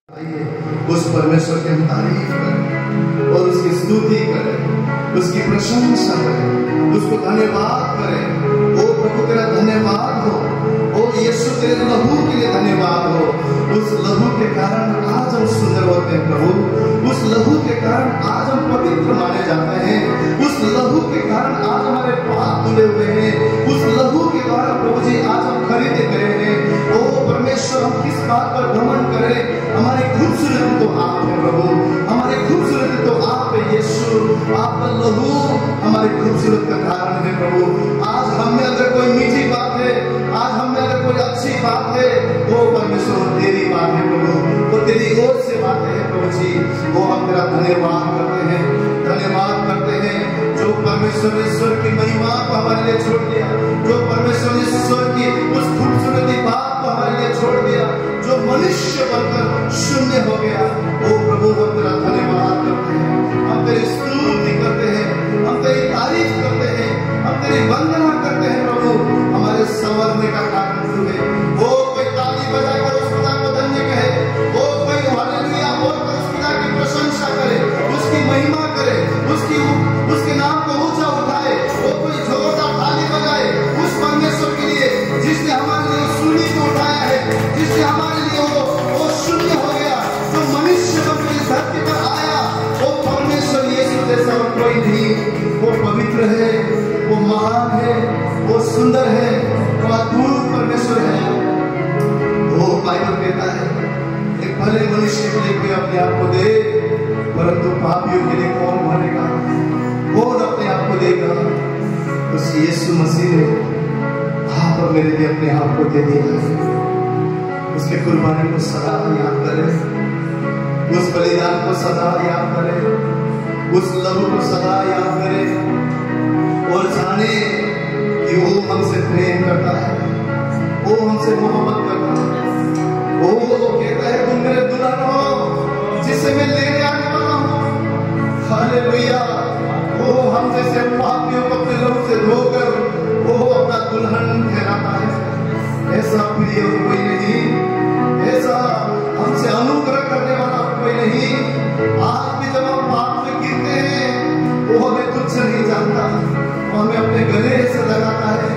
उस परमेश्वर की हम तारीफ करें और उसकी स्तुति करें, उसकी प्रशंसा करें, उसको धन्यवाद करें। ओ प्रभु तेरा धन्यवाद हो, ओ यीशु तेरे लहू के लिए धन्यवाद हो। उस लहू के कारण आज हम सुंदर होते हैं प्रभु, उस लहू के कारण आज हम पवित्र माने जाते हैं, उस लहू के कारण आज हमारे पाप धुले हुए हैं, उस लहू के द्वारा प्रभु जी आज हम खरीदे गए हैं। ओ परमेश्वर, हम किस बात पर घमंड करें? हमारी खूबसूरती तो आप है प्रभु, हमारी खूबसूरती तो आप है यीशु, आपका लहू हमारी खूबसूरत का कारण है प्रभु। आज हम में अगर कोई मीठी बात है, आज हम में अगर कोई अच्छी बात है, वो परमेश्वर तेरी बात है प्रभु, वो तेरी ओर से बातें हैं प्रभु जी। वो हम तेरा धन्यवाद करते हैं, धन्यवाद करते हैं जो परमेश्वर ईश्वर की महिमा को हमारे लिए छोड़ दिया, जो परमेश्वर ईश्वर की उस खूबसूरती बात को हमारे लिए छोड़ दिया, जो मनुष्य बनकर शून्य हो गया। ओ प्रभु, हम तेरा धन्यवाद करते हैं, हम तेरी स्तुति करते हैं, हम तेरी तारीफ करते हैं, हम तेरी वंदना करते हैं प्रभु। हमारे संवरने का कारण तू है। वो कोई ताली बजाकर उस पिता को धन्य कहे, वो कोई हालेलुया बोलकर उस पिता की प्रशंसा करे, उसकी महिमा करे, उसके नाम को ऊंचा उठाए। वो कोई जोरदार ताली बजाए उस परमेश्वर के लिए जिसने हमारे लिए शून्य को उठाया है, जिसने हमारे लिए वो शून्य हो गया, जो मनुष्य बनकर इस धरती पर आया। वो परमेश्वर यीशु जैसा और कोई नहीं। वो पवित्र है, वो महान है, वो सुंदर है, वो अद्भुत परमेश्वर है। वो बाइबल कहता है, एक भले मनुष्य के लिए कोई अपने आप को दे, परंतु पापियों के लिए कौन मरेगा? कौन अपने आप को देगा? उस यीशु मसीह ने आप और मेरे लिए अपने आप को दे दिया है। उसके कुर्बानी को सदा याद करें, उस बलिदान को सदा याद करें, उस लहू को सदा याद करें और जाने कि वो हमसे प्रेम करता है, वो हमसे मोहब्बत करता है। वो कहता है, तुम मेरे दुल्हन हो जिसे मैं लेने आने वाला हूँ। हालेलुया। वो हम जैसे पापियों को अपने लहू से धोकर वो अपना दुल्हन ठहराता है। ऐसा प्रिय कोई नहीं, ऐसा हमसे अनुग्रह करने वाला कोई नहीं। आज भी जब हम पाप में गिरते हैं, वो हमें तुच्छ नहीं जानता, वो हमें अपने गले से लगाता है,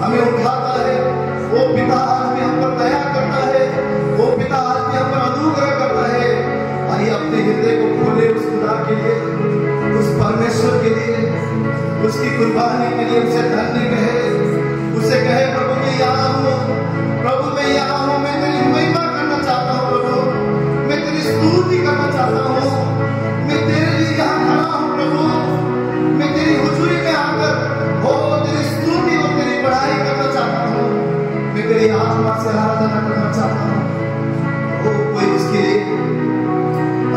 हमें उठाता है। वो पिता आज भी हम पर दया करता है, वो पिता आज भी हम पर अनुग्रह करता है। आइए अपने हृदय को खोले उस खुदा के लिए, उस परमेश्वर के लिए, उसकी कुर्बानी के लिए उसे धन्य कहे, उसे कहे, प्रभु मैं यहाँ हूँ, प्रभु मैं यहाँ हूँ, मैं तेरी महिमा करना चाहता हूँ प्रभु, मैं तेरी स्तुति करना चाहता हूँ, मैं तेरे लिए यहाँ खड़ा हूँ प्रभु, मैं तेरी हुजूरी में आकर हो तेरी स्तुति और तेरी बड़ाई करना चाहता हूँ, मैं तेरी आत्मा से आराधना करना चाहता हूँ। वो कोई उसके लिए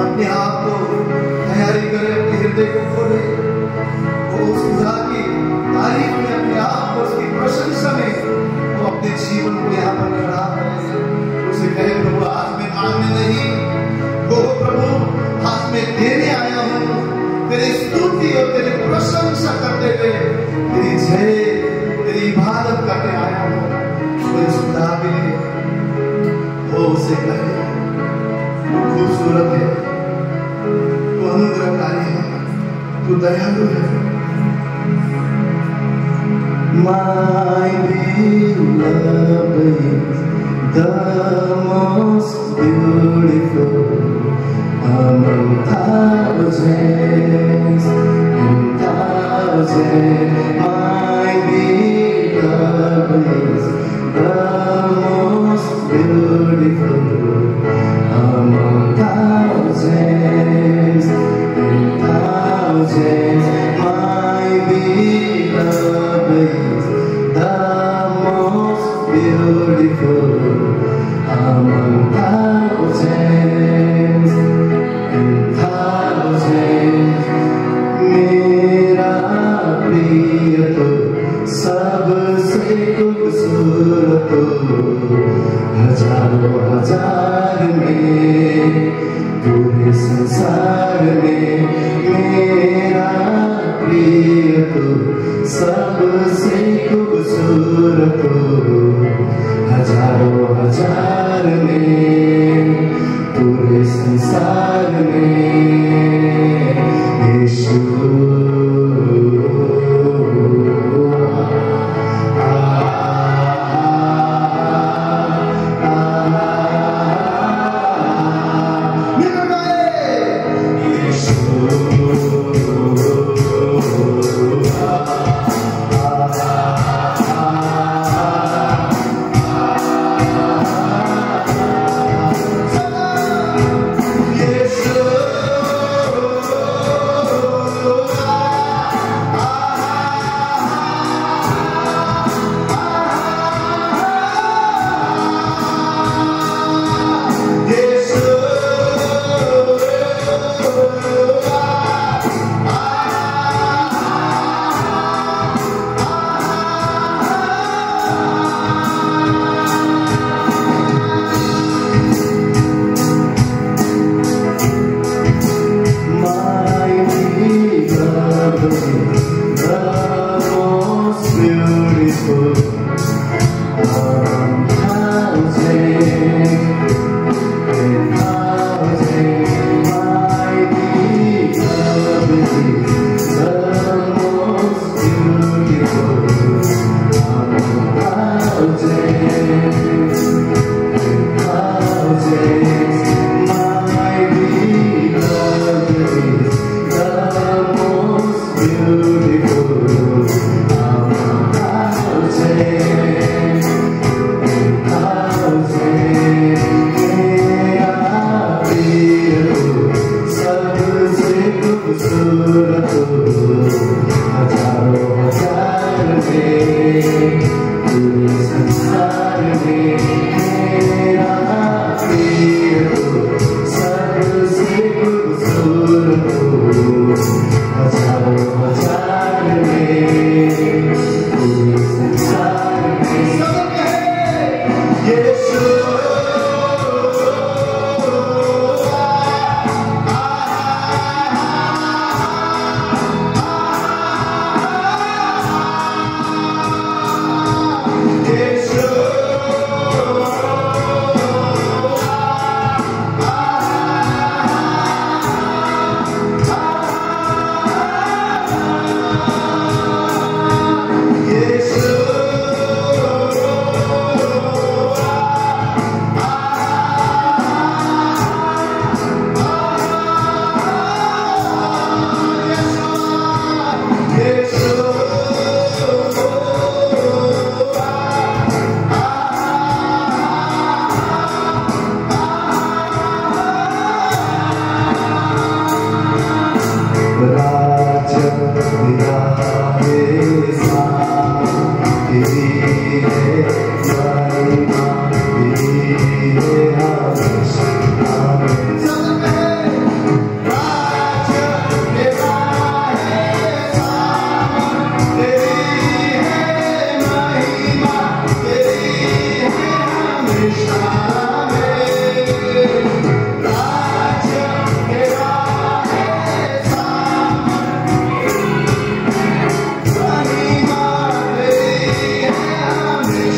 अपने आप को तैयारी करे, अपने हृदय को खोले, वो उस खुदा की तारीफ में अपने आप को, उसकी प्रशंसा में वो अपने जीवन को यहाँ पर खड़ा करे। उसे कहे, प्रभु आज मैं मांगने नहीं, वो प्रभु आज मैं देने आया हूँ, तेरी स्तुति और तेरी प्रशंसा करते हुए तेरी जय, तेरी इबादत करने आया हूँ। तो इस खुदा के लिए वो उसे कहे, वो खूबसूरत है, तू अनुग्रहकारी है, तू दयालु है। My beloved is the most beautiful among thousands and thousands. My beloved is the most beautiful among thousands and thousands. My beloved is the most beautiful among thousands and thousands. मेरा प्रिय तो सबसे खूबसूरत हजारों हजार में, पूरे संसार में मेरा प्रिय तो सबसे खूबसूरत हजारों हजार में, पूरे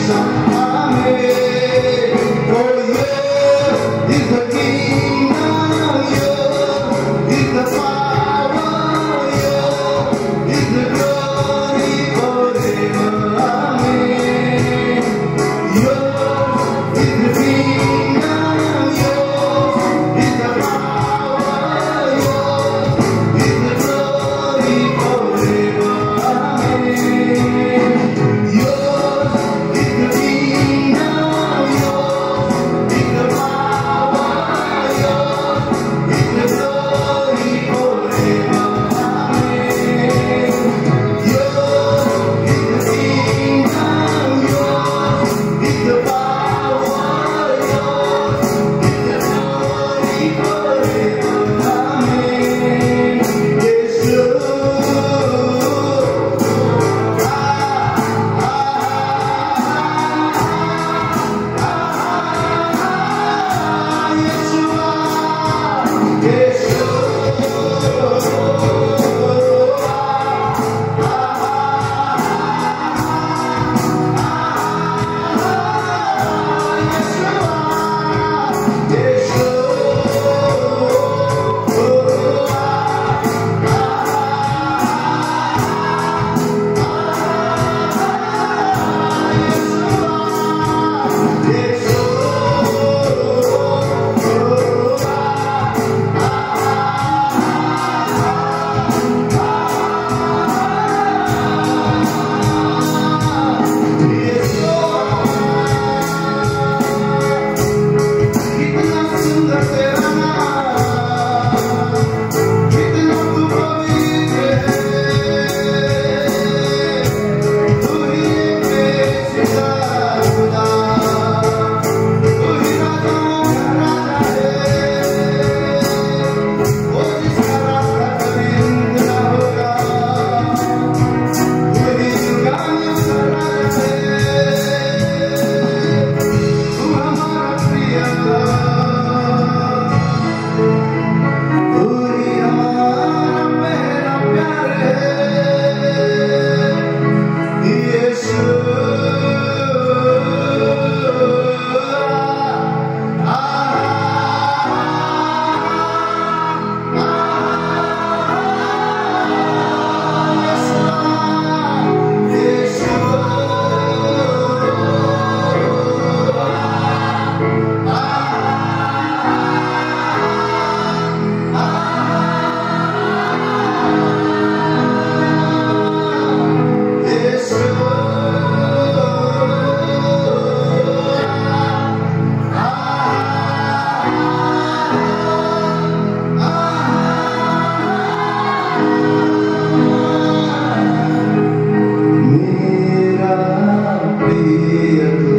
Some प्रिय तू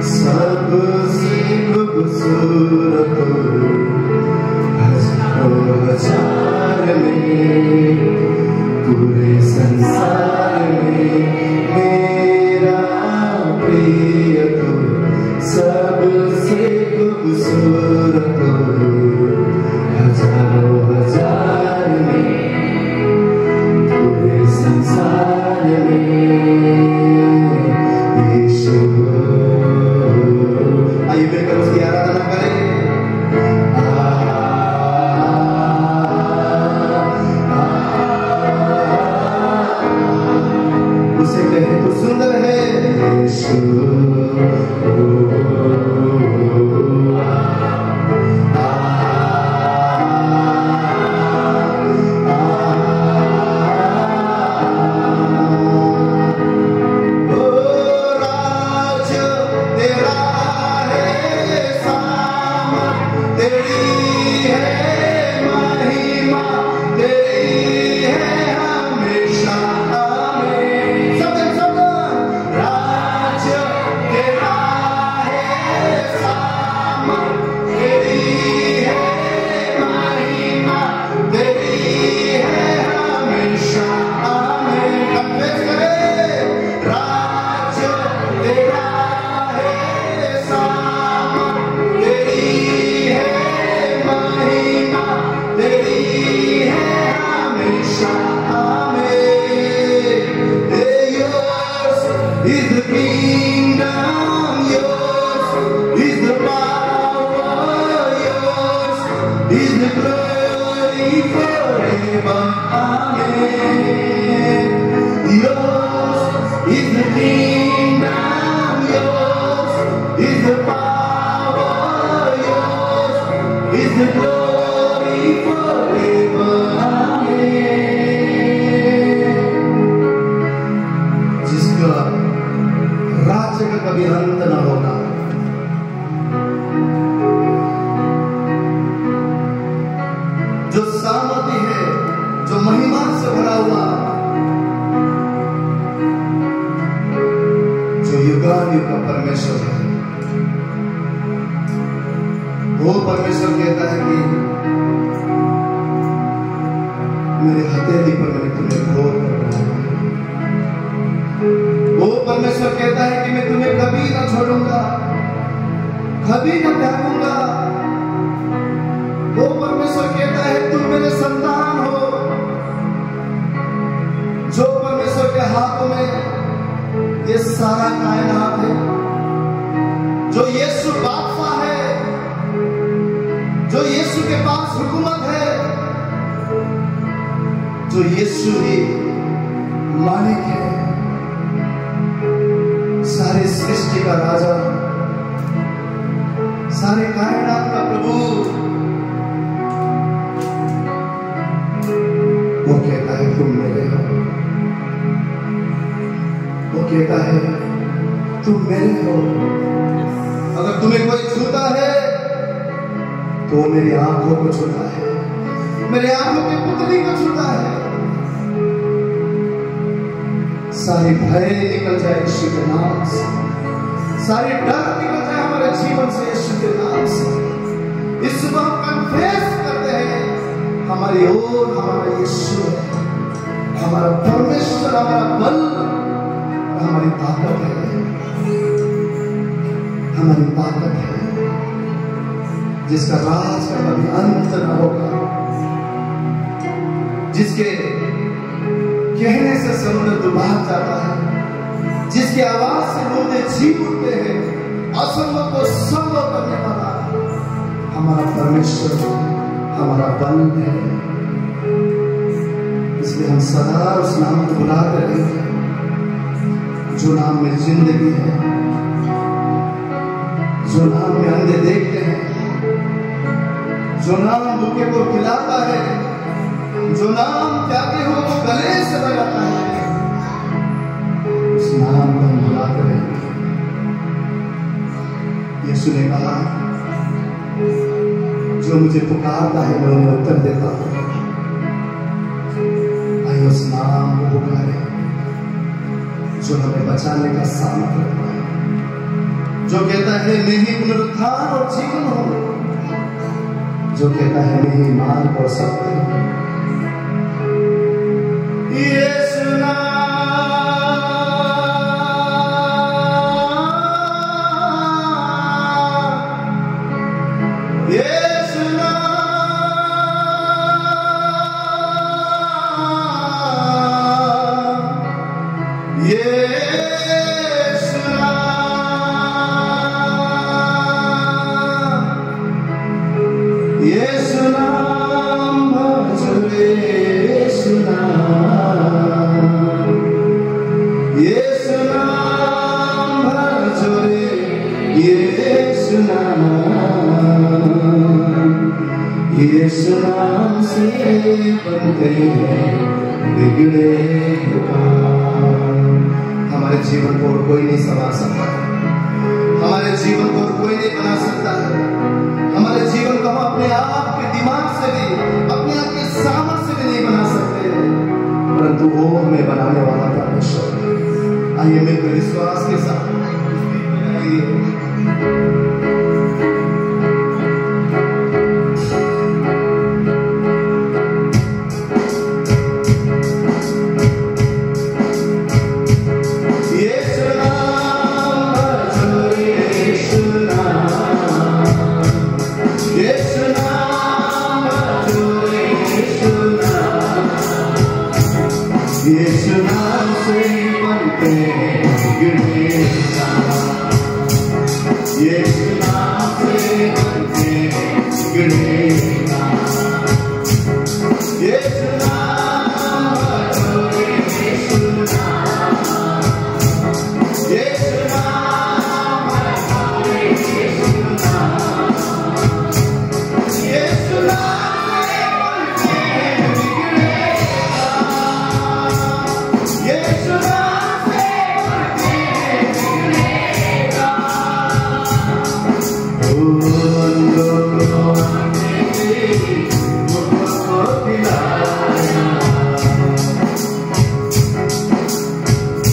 सबसे खूबसूरत हजारों हजार में पूरे संसार में मेरा प्रिय तू सबसे खूबसूरत हजारों हजार में पूरे संसार में यीशु। आइए मिलकर उसकी आराधना करें। उसे कहे तो सुंदर है यीशु। जिसका राज्य का कभी अंत न होगा, जो सामर्थ्य है, जो महिमा से भरा हुआ, जो युगायुग का परमेश्वर है। वो परमेश्वर कहता है कि मेरे हथेली पर मैंने तुम्हें घोर कर बनाया। वो परमेश्वर कहता है कि मैं तुम्हें कभी ना छोड़ूंगा, कभी ना त्यागूंगा। वो परमेश्वर कहता है तुम मेरे संतान हो। जो परमेश्वर के हाथों में ये सारा कायनात है, जो यीशु बादशाह है, जो यीशु के पास हुकूमत है, जो यीशु ही मालिक है, सारे सृष्टि का राजा, सारे कायनात का प्रभु, वो कहता है तुम मेरे हो। वो कहता है तुम मेरे हो। अगर तुम्हें कोई छूता है तो मेरी आंखों को छूता है, मेरे आंखों की पुतली को छूता है। सारी भय निकल जाए यीशु के नाम से, सारी डर निकल जाए हमारे जीवन से यीशु के नाम से। इस सुबह हम कन्फेस करते हैं हमारी ओर हमारा यीशु है, हमारा परमेश्वर, हमारा बल, हमारी ताकत है, हमारी ताकत है, जिसका राज का कभी अंत न होगा, जिसके कहने से समुद्र डूबा जाता है, जिसकी आवाज से मुर्दे जी उठते हैं, असंभव को संभव करने वाला हमारा परमेश्वर, हमारा बल है। इसलिए हम सदा उस नाम को बुलाते रहेंगे, जो नाम में जिंदगी है, जो नाम में अंधे देखते हैं, जो नाम भूखे को खिलाता है, जो नाम त्यागे हो वो गले से लगाता है। उस नाम को हम बुलाते रहेंगे। यीशु ने कहा जो मुझे पुकारता है मैं उन्हें उत्तर देता हूं। आइए उस नाम को पुकारे जो हमें बचाने का सामर्थ्य रखता है, जो कहता है मैं ही पुनरुत्थान और जीवन हूं, जो कहता है मैं ही मार्ग और सत्य हूं। यीशु नाम, यीशु नाम, यीशु नाम, यीशु नाम भजो रे, यीशु नाम, यीशु नाम भजो रे, यीशु नाम, यीशु नाम से बनते हैं बिगड़े काम। हमारे जीवन को और कोई नहीं संभाल सकता है, हमारे जीवन को और कोई नहीं बना सकता है। हमारे जीवन को हम अपने आप के दिमाग से भी, अपने आप के सामर्थ्य से भी नहीं बना सकते, परंतु वो हमें बनाने वाला परमेश्वर है। आइए मिलकर विश्वास के साथ यीशु नाम से बनते हैं बिगड़े काम, यीशु नाम से बनते हैं बिगड़े काम, यीशु नाम भजो रे, यीशु नाम, यीशु नाम भजो रे,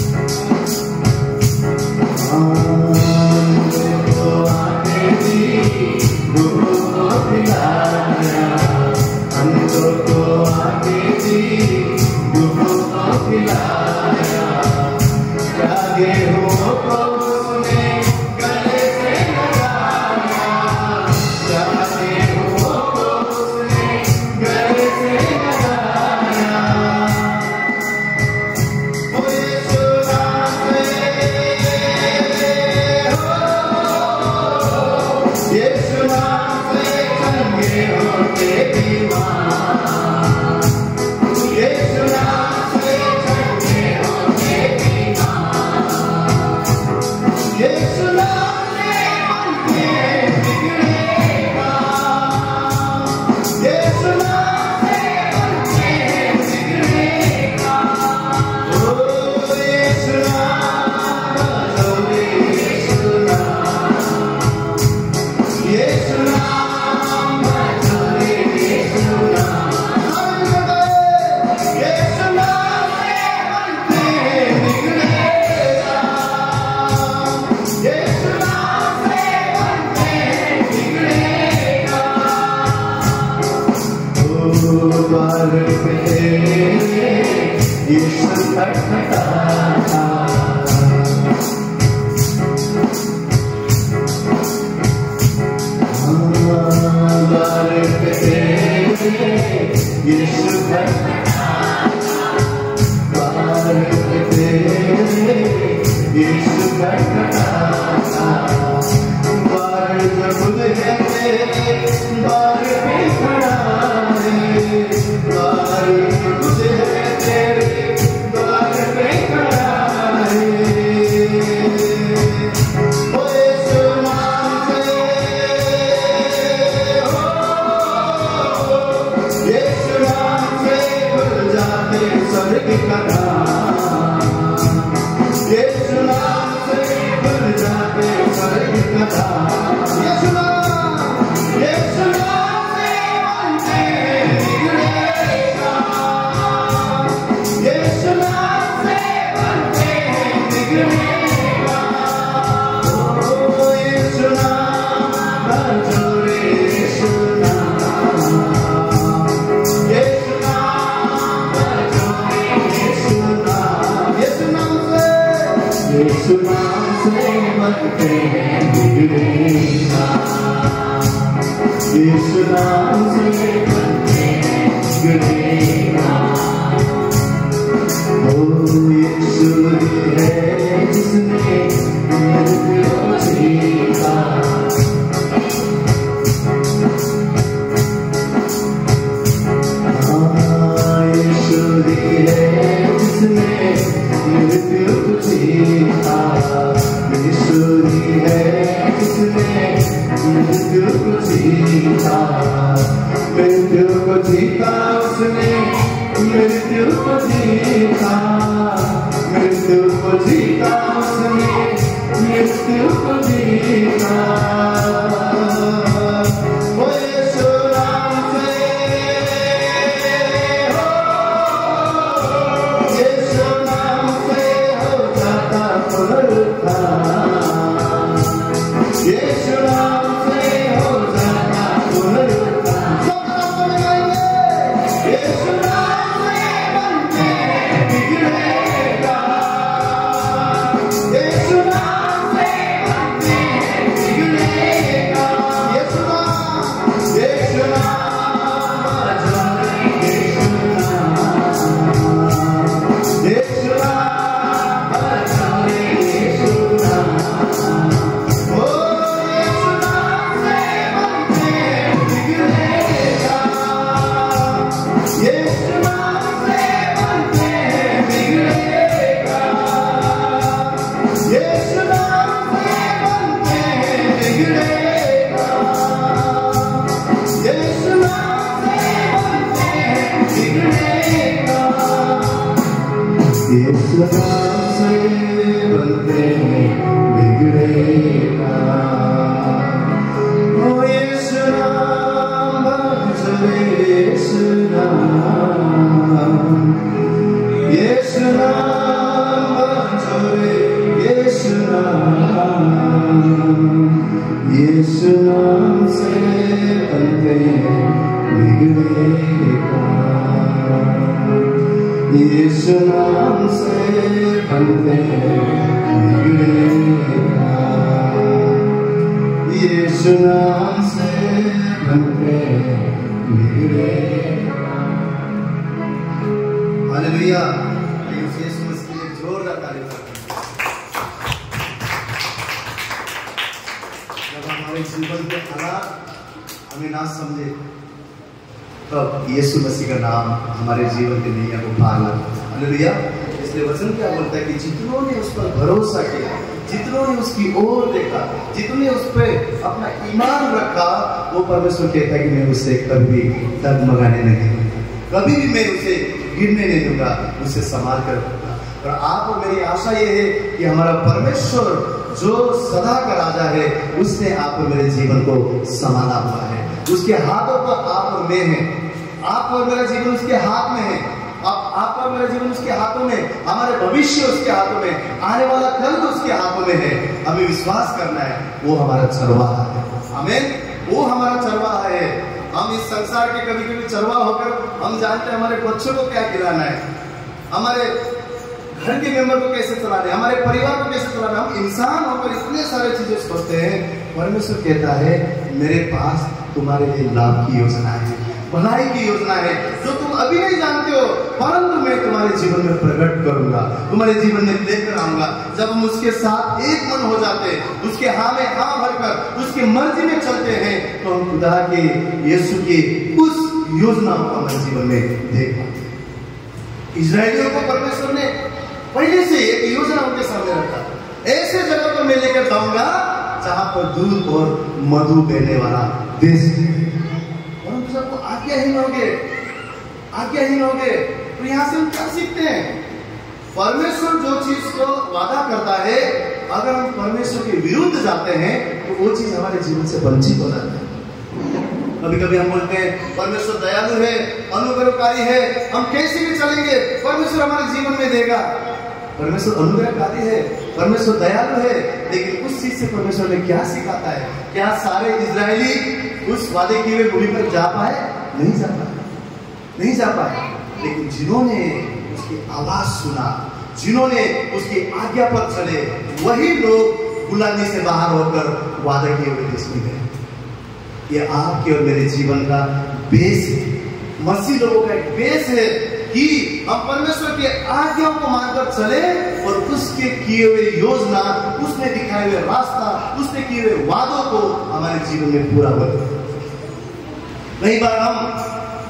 यीशु नाम, यीशु नाम नाम से बनते हैं बिगड़े काम, यीशु नाम से बनते हैं बिगड़े काम। ओ यीशु है जिसने मृत्यु जीता, मृत्यु को जीता, ईश्वरी है जिसने मृत्यु को जीता, मृत्यु को जीता उसने, मृत्यु को जीता, मृत्यु को जीता उसने, मृत्यु को जीता। यीशु नाम से बनते हैं बिगड़े काम, यीशु नाम से बनते हैं बिगड़े काम। हालेलुया। यीशु मसीह के जोरदार तारीफ करते हैं। जब हमारे जीवन के हालात हमें ना समझे तब यीशु मसीह का नाम हमारे जीवन के नैया को पार लाता है। हालेलुया। इसलिए वचन क्या बोलता है कि जितनों ने उस पर भरोसा किया, जितनों ने उसकी ओर देखा, जितने उस पर अपना ईमान रखा, वो परमेश्वर कहता है कि मैं उसे कभी डगमगाने नहीं दूंगा, कभी भी मैं उसे गिरने नहीं दूंगा, उसे संभाल कर रखूंगा। और आप और मेरी आशा ये है कि हमारा परमेश्वर जो सदा का राजा है, उसने आप और मेरे जीवन को संभाला हुआ है। उसके हाथों पर आप और मैं हैं, आप और मेरा जीवन उसके हाथ में है। आप और मेरा जीवन उसके हाथों में, हमारे भविष्य उसके हाथों में, आने वाला कल तो उसके हाथों में है। हमें विश्वास करना है, वो हमारा चरवाहा है। आमीन। वो हमारा चरवाहा है। हम इस संसार के कभी कभी चरवाहा होकर हम जानते हैं हमारे बच्चों को क्या खिलाना है, हमारे घर के मेंबर को कैसे चलाना है, हमारे परिवार को कैसे चलाना है। हम इंसान होकर इतने सारे चीजें सोचते हैं। परमेश्वर कहता है मेरे पास तुम्हारे लिए लाभ की योजना है, भलाई की योजना है, जो तुम अभी नहीं जानते हो, परंतु मैं तुम्हारे जीवन में प्रकट करूंगा, तुम्हारे जीवन में लेकर आऊंगा। जब हम उसके साथ एक मन हो जाते हैं, उसके हाँ में हाँ भरकर उसकी मर्जी में चलते हैं, तो हम खुदा के यीशु की उस योजना को हमारे जीवन में देख पाते हैं। इजरायलियों को परमेश्वर ने पहले से एक योजना उनके सामने रखा, ऐसे जगह पर मैं लेकर जाऊंगा जहां पर दूध और मधु बहने वाला देश है। परंतु सबको आज्ञाहीन हो गए। तो यहाँ से हम क्या सीखते हैं? परमेश्वर जो चीज को वादा करता है, अगर हम परमेश्वर के विरुद्ध जाते हैं तो वो चीज हमारे जीवन से वंचित हो जाता है। कभी कभी हम बोलते हैं परमेश्वर दयालु है, अनुग्रहकारी है, हम कैसे भी चलेंगे परमेश्वर हमारे जीवन में देगा। परमेश्वर अनुग्रहकारी है, परमेश्वर दयालु है, लेकिन उस चीज से परमेश्वर ने क्या सिखाता है? क्या सारे इजरायली उस वादे किए हुए भूमि पर जा पाए? नहीं जा पाए। लेकिन जिन्होंने उसकी आवाज सुना, जिन्होंने उसकी आज्ञा पर चले वही लोग गुलामी से बाहर होकर वादा किए हुए देश में गए। ये आपके और मेरे जीवन का बेस है, मसीह लोगों का एक बेस है कि हम परमेश्वर की आज्ञाओं को मानकर चले और उसके किए हुए योजना, उसने दिखाए हुए रास्ता, उसने किए हुए वादों को हमारे जीवन में पूरा करें। कई बार हम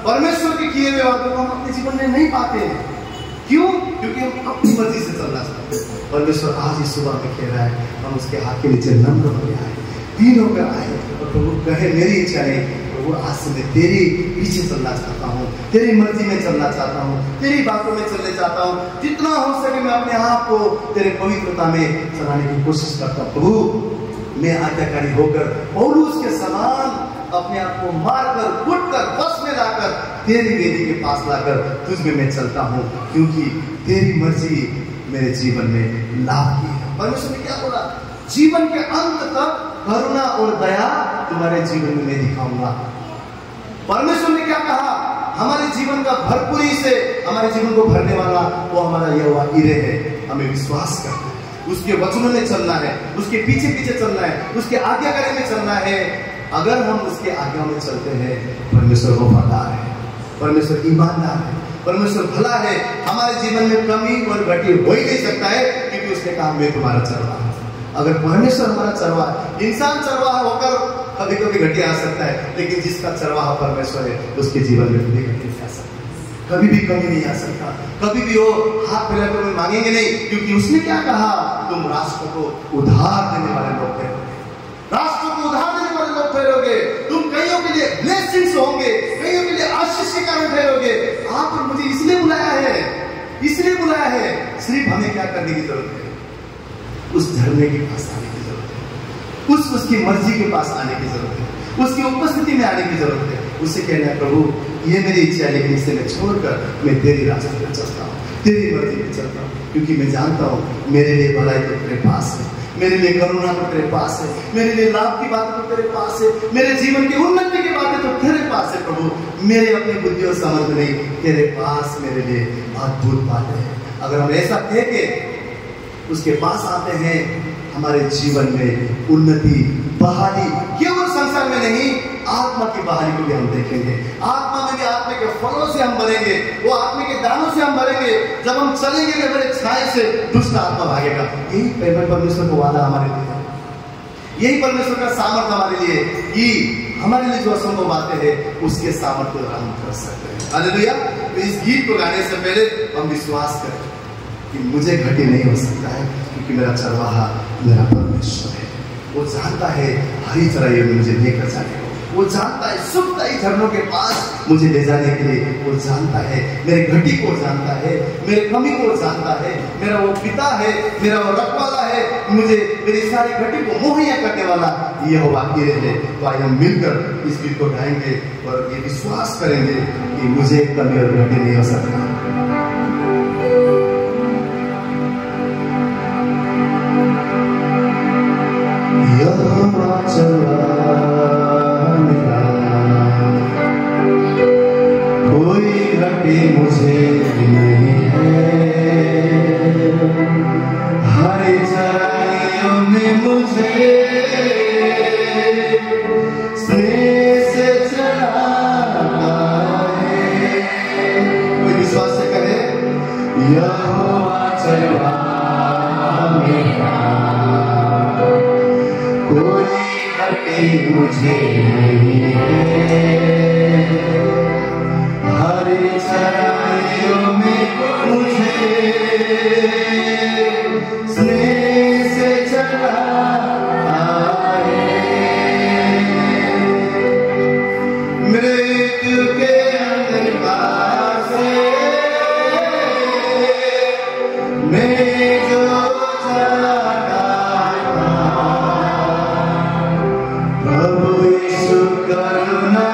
परमेश्वर के किए हुए वादों को हम अपने जीवन में नहीं पाते हैं। क्यों? क्योंकि हम अपनी मर्जी से चलना चाहते हैं। परमेश्वर आज इस सुबह में कह रहा है, हम उसके हाथ के नीचे नम्र होकर आए, दीन होकर आए और प्रभु कहे मेरी इच्छा नहीं, प्रभु आज से मैं तेरी पीछे चलना चाहता हूँ, तेरी मर्जी में चलना चाहता हूँ, तेरी बातों में चलने चाहता हूँ। जितना हो सके मैं अपने आप को तेरे पवित्रता में चलाने की कोशिश करता हूँ। प्रभु मैं आज्ञाकारी होकर पौलुस के समान अपने आप को मारकर कुटकर बस में लाकर तेरी वेदी के पास लाकर तुझ में मैं चलता हूँ, क्योंकि तेरी मर्जी मेरे जीवन में लाभ की है। परमेश्वर ने क्या बोला? जीवन के अंत तक करुणा और दया तुम्हारे जीवन में मैं दिखाऊंगा। परमेश्वर ने क्या कहा? हमारे जीवन का भरपूरी से हमारे जीवन को भरने वाला वो हमारा यहोवा यिरे है। हमें विश्वास करना है, उसके वचनों में चलना है, उसके पीछे पीछे चलना है, उसके आज्ञाकारी में चलना है। अगर हम उसके आज्ञा में चलते हैं, परमेश्वर वफादार है, परमेश्वर ईमानदार है, परमेश्वर भला है। हमारे जीवन में कमी और घटी हो ही नहीं सकता है, क्योंकि उसने कहा मैं तुम्हारा चरवाहा। अगर परमेश्वर हमारा चरवाहा, इंसान चरवाहा होकर कभी कभी घटी आ सकता है, लेकिन जिसका चरवाहा परमेश्वर है उसके जीवन में कभी घटी नहीं आ सकता, कभी भी कमी नहीं आ सकता, कभी भी वो हाथ फैलाकर में मांगेंगे नहीं, क्योंकि उसने क्या कहा? तुम राष्ट्र को उधार देने वाले लोग ठहरोगे, राष्ट्र को उधार देने वाले लोग ठहरोगे, तुम कईयों के लिए ब्लेसिंग्स होंगे, कईयों के लिए आशीष के कारण ठहरोगे। आप और मुझे इसलिए बुलाया है, इसलिए बुलाया है। सिर्फ हमें क्या करने की जरूरत है? उस झरने के पास आने की जरूरत है, उसकी मर्जी के पास आने की जरूरत है, उसकी उपस्थिति में आने की जरूरत है। उससे कहना है प्रभु ये मेरी इच्छा है, लेकिन इसे मैं छोड़कर मैं तेरी रास्ते पर चलता हूँ, तेरी मर्जी पर चलता हूँ, क्योंकि मैं जानता हूँ मेरे लिए भलाई तो तेरे पास है, मेरे लिए करुणा तो तेरे पास है, मेरे लिए लाभ की बातें तो तेरे पास है, मेरे जीवन की उन्नति की बातें तो तेरे पास है। प्रभु मेरे अपनी बुद्धि और समझ नहीं, तेरे पास मेरे लिए अद्भुत बातें हैं। अगर हम ऐसा कह के उसके पास आते हैं, हमारे जीवन में उन्नति, बहाली केवल संसार में नहीं, आत्मा की बहाली को भी हम देखेंगे। आत्मा में भी आत्मा के फलों से हम भरेंगे, वो आत्मा के दानों से हम भरेंगे। जब हम चलेंगे मेरे छाए से दुष्ट आत्मा भागेगा। यही परमेश्वर को वादा हमारे लिए है, यही परमेश्वर का सामर्थ्य हमारे लिए कि हमारे लिए जो असंभव बातें हैं उसके सामर्थ्य को हम कर सकते हैं। हालेलुया। तो इस गीत को गाने से पहले हम विश्वास करें कि मुझे घटी नहीं हो सकता है, क्योंकि मेरा चरवाहा मेरा परमेश्वर है। वो जानता है हरी चराइयों में मुझे लेकर जाने को, वो जानता है सुखदायी झरनों के पास मुझे ले जाने के लिए, वो जानता है मेरे घटी को जानता है, मेरे कमी को जानता है, मेरा वो पिता है, मेरा वो रखवाला है, मुझे मेरी सारी घटी को मुहैया करने वाला यहोवा यिरे है। तो आइए हम मिलकर इस गीत को गाएंगे और ये विश्वास करेंगे कि मुझे कमी और घटी नहीं हो सकता। यहोवा चरवाहा मेरा, कोई घटी मुझे नहीं है, हरी चराइयों में मुझे स्नेह से चराता है। कोई विश्वास से कहे यहोवा चरवाहा मेरा, कोई घटी मुझे नहीं है, हरी चराइयों में मुझे स्नेह से चराता है। मृत्यु के अंधकार से मैं जो चलाता था, प्रभु यीशु करुणा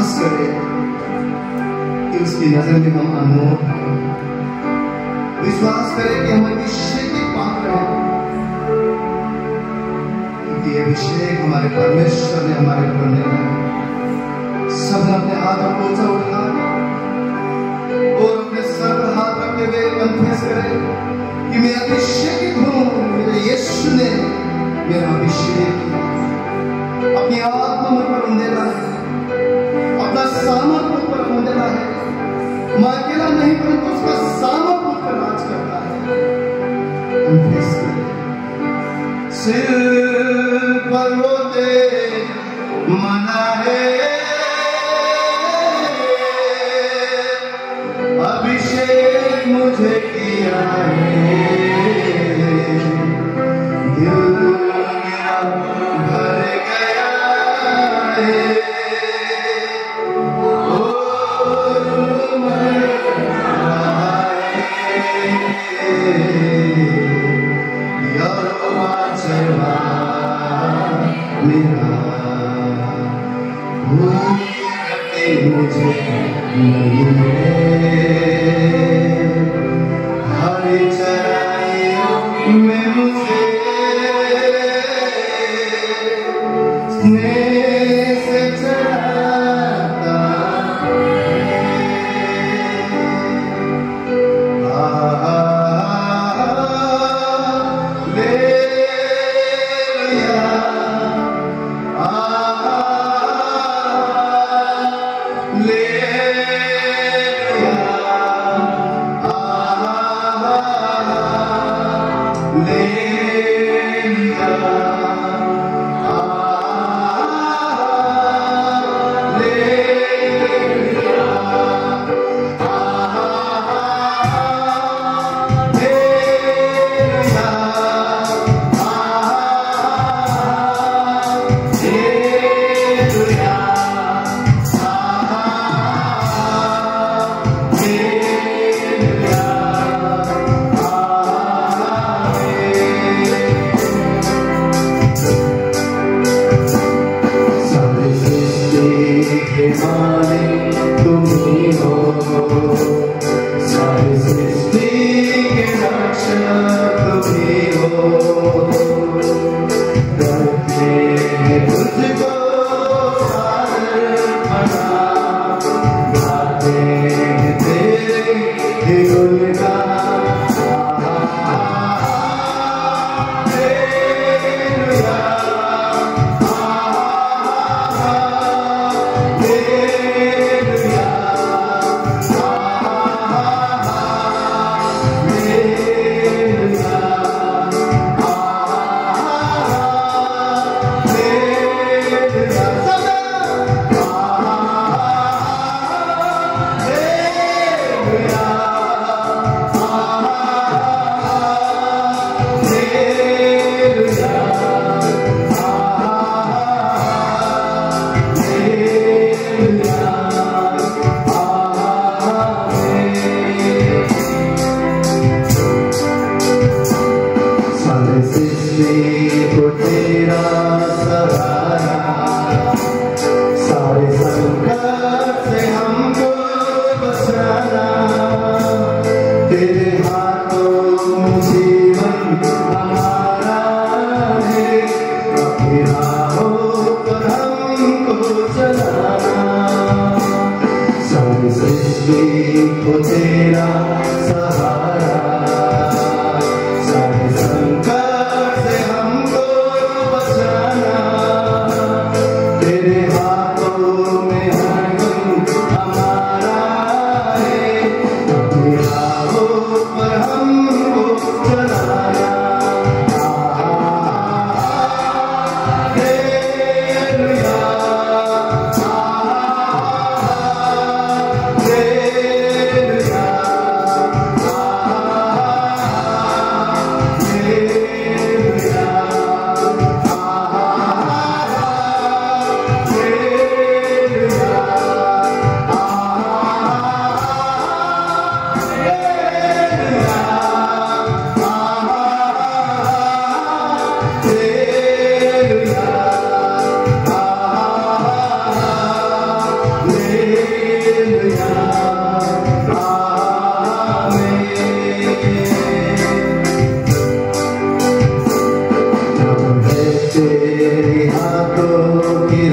विश्वास करें कि उसकी नजर में हम अनमोल हैं। विश्वास करें कि हम अभिषेक के पात्र हैं, क्योंकि अभिषेक हमारे परमेश्वर ने हमारे ऊपर दिया है। सबने अपने हाथों को ऊंचा उठा और अपने सर पर हाथ रखते हुए कन्फेस करें कि मैं अभिषेकित हूं, मेरे यीशु ने मेरा अभिषेक किया। अपनी आत्मा मुझ पर उंडेला है, अपना सामर्थ मुझ पर उंडेला है। मैं अकेला नहीं, परंतु उसका सामर्थ मुझ पर राज करता है। कन्फेस करें। सिर पर रोते मना है, अभिषेक मुझे किया है, दिल मेरा भर गया है। मुझे हर चराइयों में मुझे स्नेह से चढ़ाता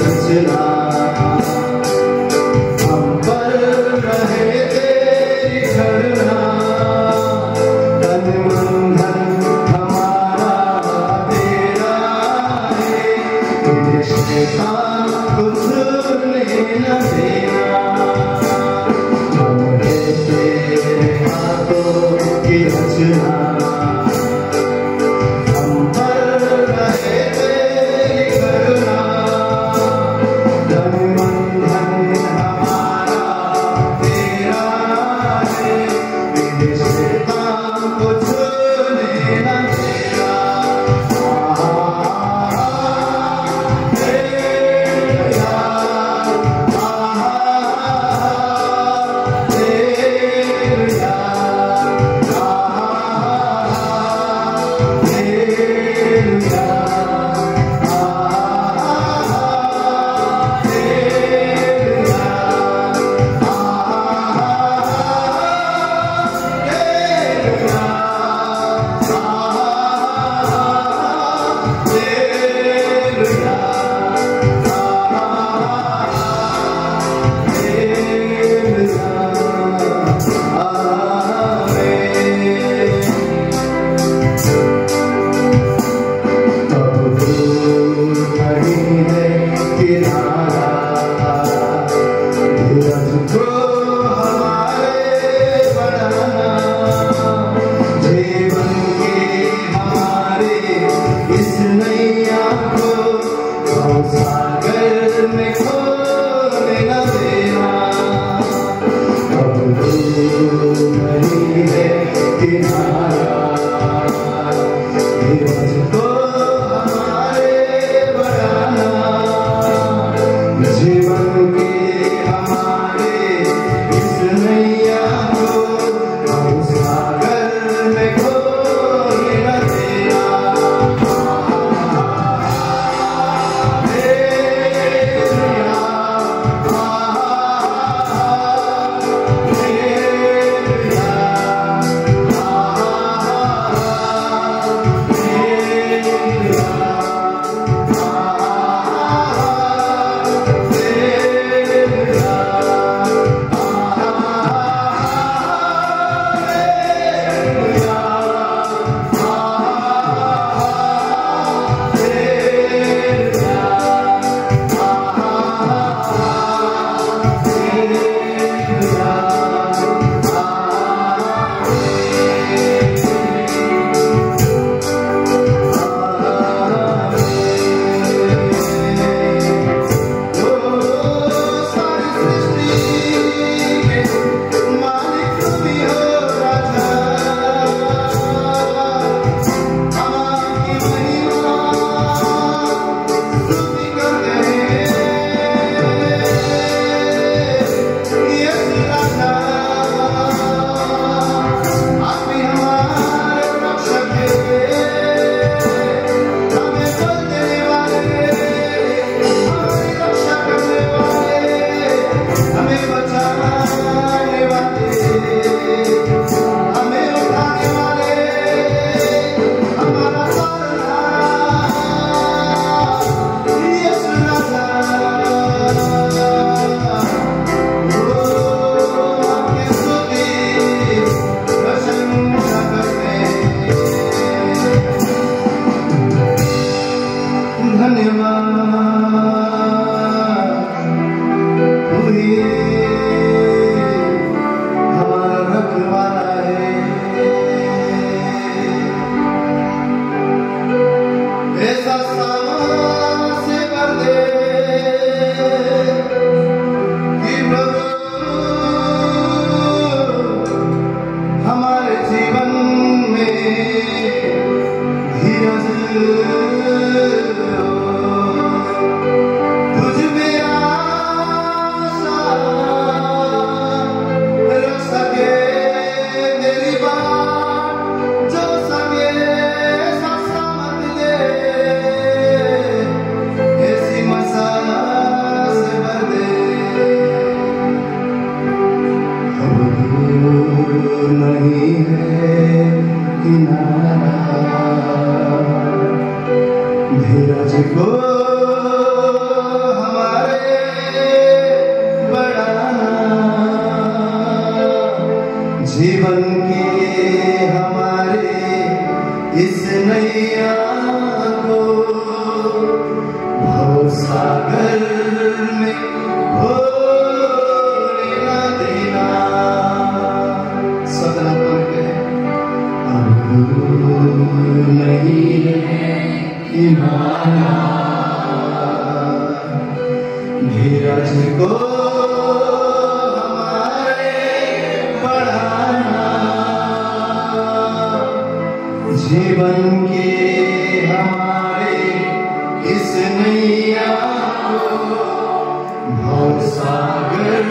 रचना, हम पर रहे तेरी करुणा, तन मन धन हमारा तेरा है, तुझे शैतान को छूने न देना, हम हैं तेरे हाथों की रचना, हम पर रहे तेरी करुणा, तन मन धन हमारा तेरा है, तुझे शैतान को छूने न देना। में होने न देना। सदना पर कहे अब नहीं है ईमाना, धीरज को हमारे बढ़ाना, जीवन के हमारे इस नैया को भवसागर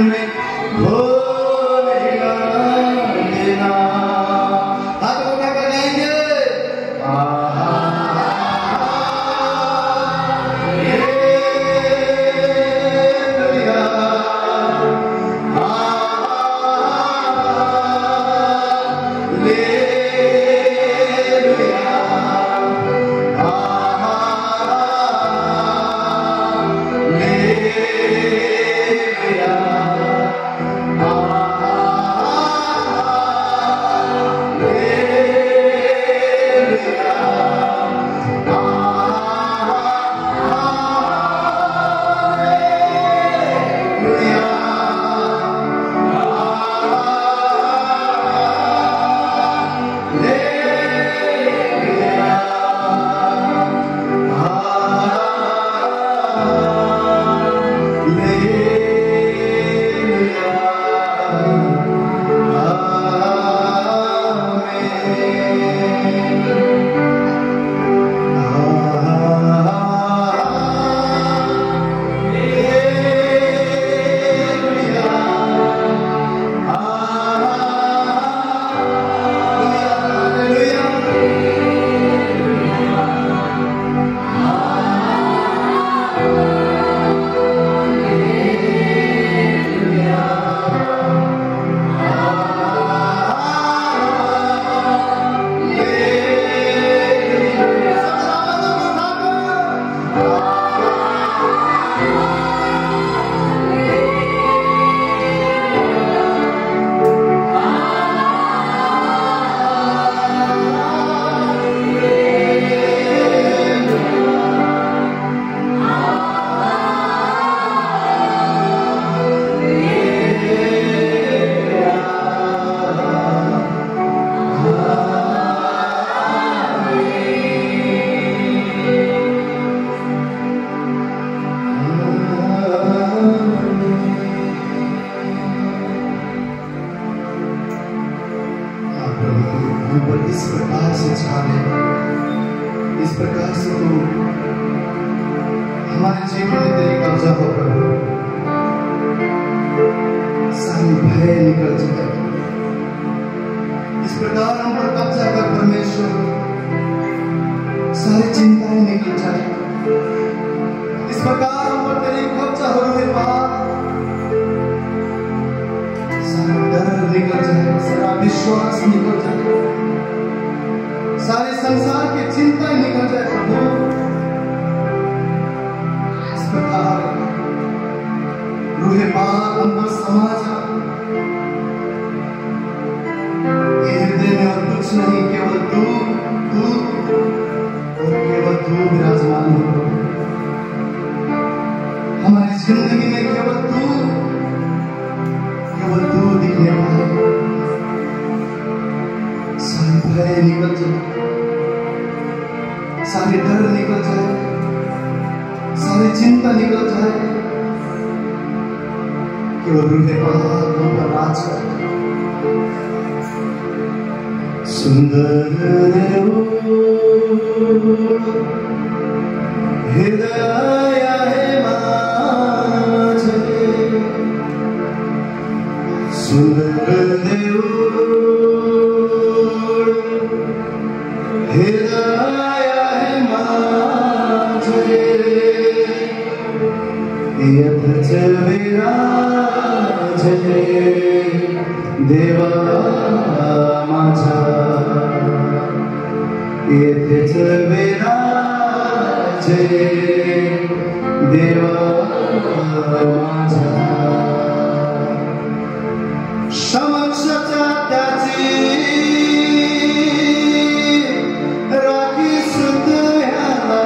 में खोलेगा देना। हाथ उठा कर गाएंगे इस प्रकार से छावे, इस प्रकार से तो हमारे जीवन में तेरी कब्जा हो प्रभु। सारी भय निकल जाए, इस प्रकार हम पर कब्जा कर परमेश्वर, सारी चिंताएं निकल जाए, इस प्रकार हम पर तेरी कब्जा हो रहे बाप, सारा डर निकल जाए, सारा विश्वास निकल जाए, सारे संसार की चिंता निकल जाए प्रभु। इस प्रकार रूहे पाक हम पर समा जाए, ये हृदय में और कुछ नहीं, केवल तू तू और केवल तू विराजमान हो। हमारी जिंदगी में केवल तू दिखने पाए, सारी भय निकल जाए, सारे डर निकल जाए, सारी चिंता निकल जाए, केवल रूहे पाक हम पर राज करे। सुंदर हृदय है माझे, सुंदर हृदय है माझे, यथच विराजते देवा माझा, यथच विराजते देवा माझा। समक्षता त्याची राखी सुत ह्याला,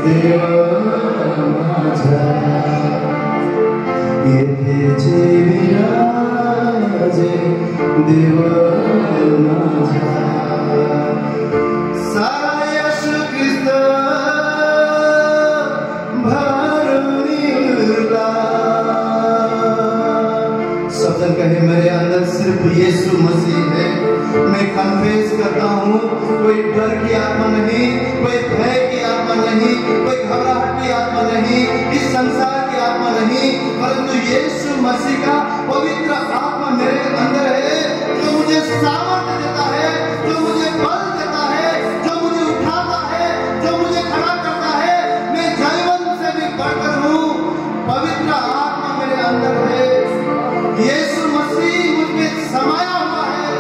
Deus कहे मेरे अंदर सिर्फ यीशु मसीह है। मैं कन्फेस करता हूँ, कोई डर की आत्मा नहीं, कोई भय की आत्मा नहीं, कोई घबराहट की आत्मा नहीं, इस संसार की आत्मा नहीं, परंतु यीशु मसीह का पवित्र आत्मा मेरे अंदर है, जो मुझे सामर्थ्य देता है, जो मुझे बल देता है, जो मुझे उठाता है, जो मुझे खड़ा करता है। मैं जीवन से भी बढ़कर हूँ। पवित्र आत्मा मेरे अंदर है। यीशु मसीह मुझमें समाया हुआ है,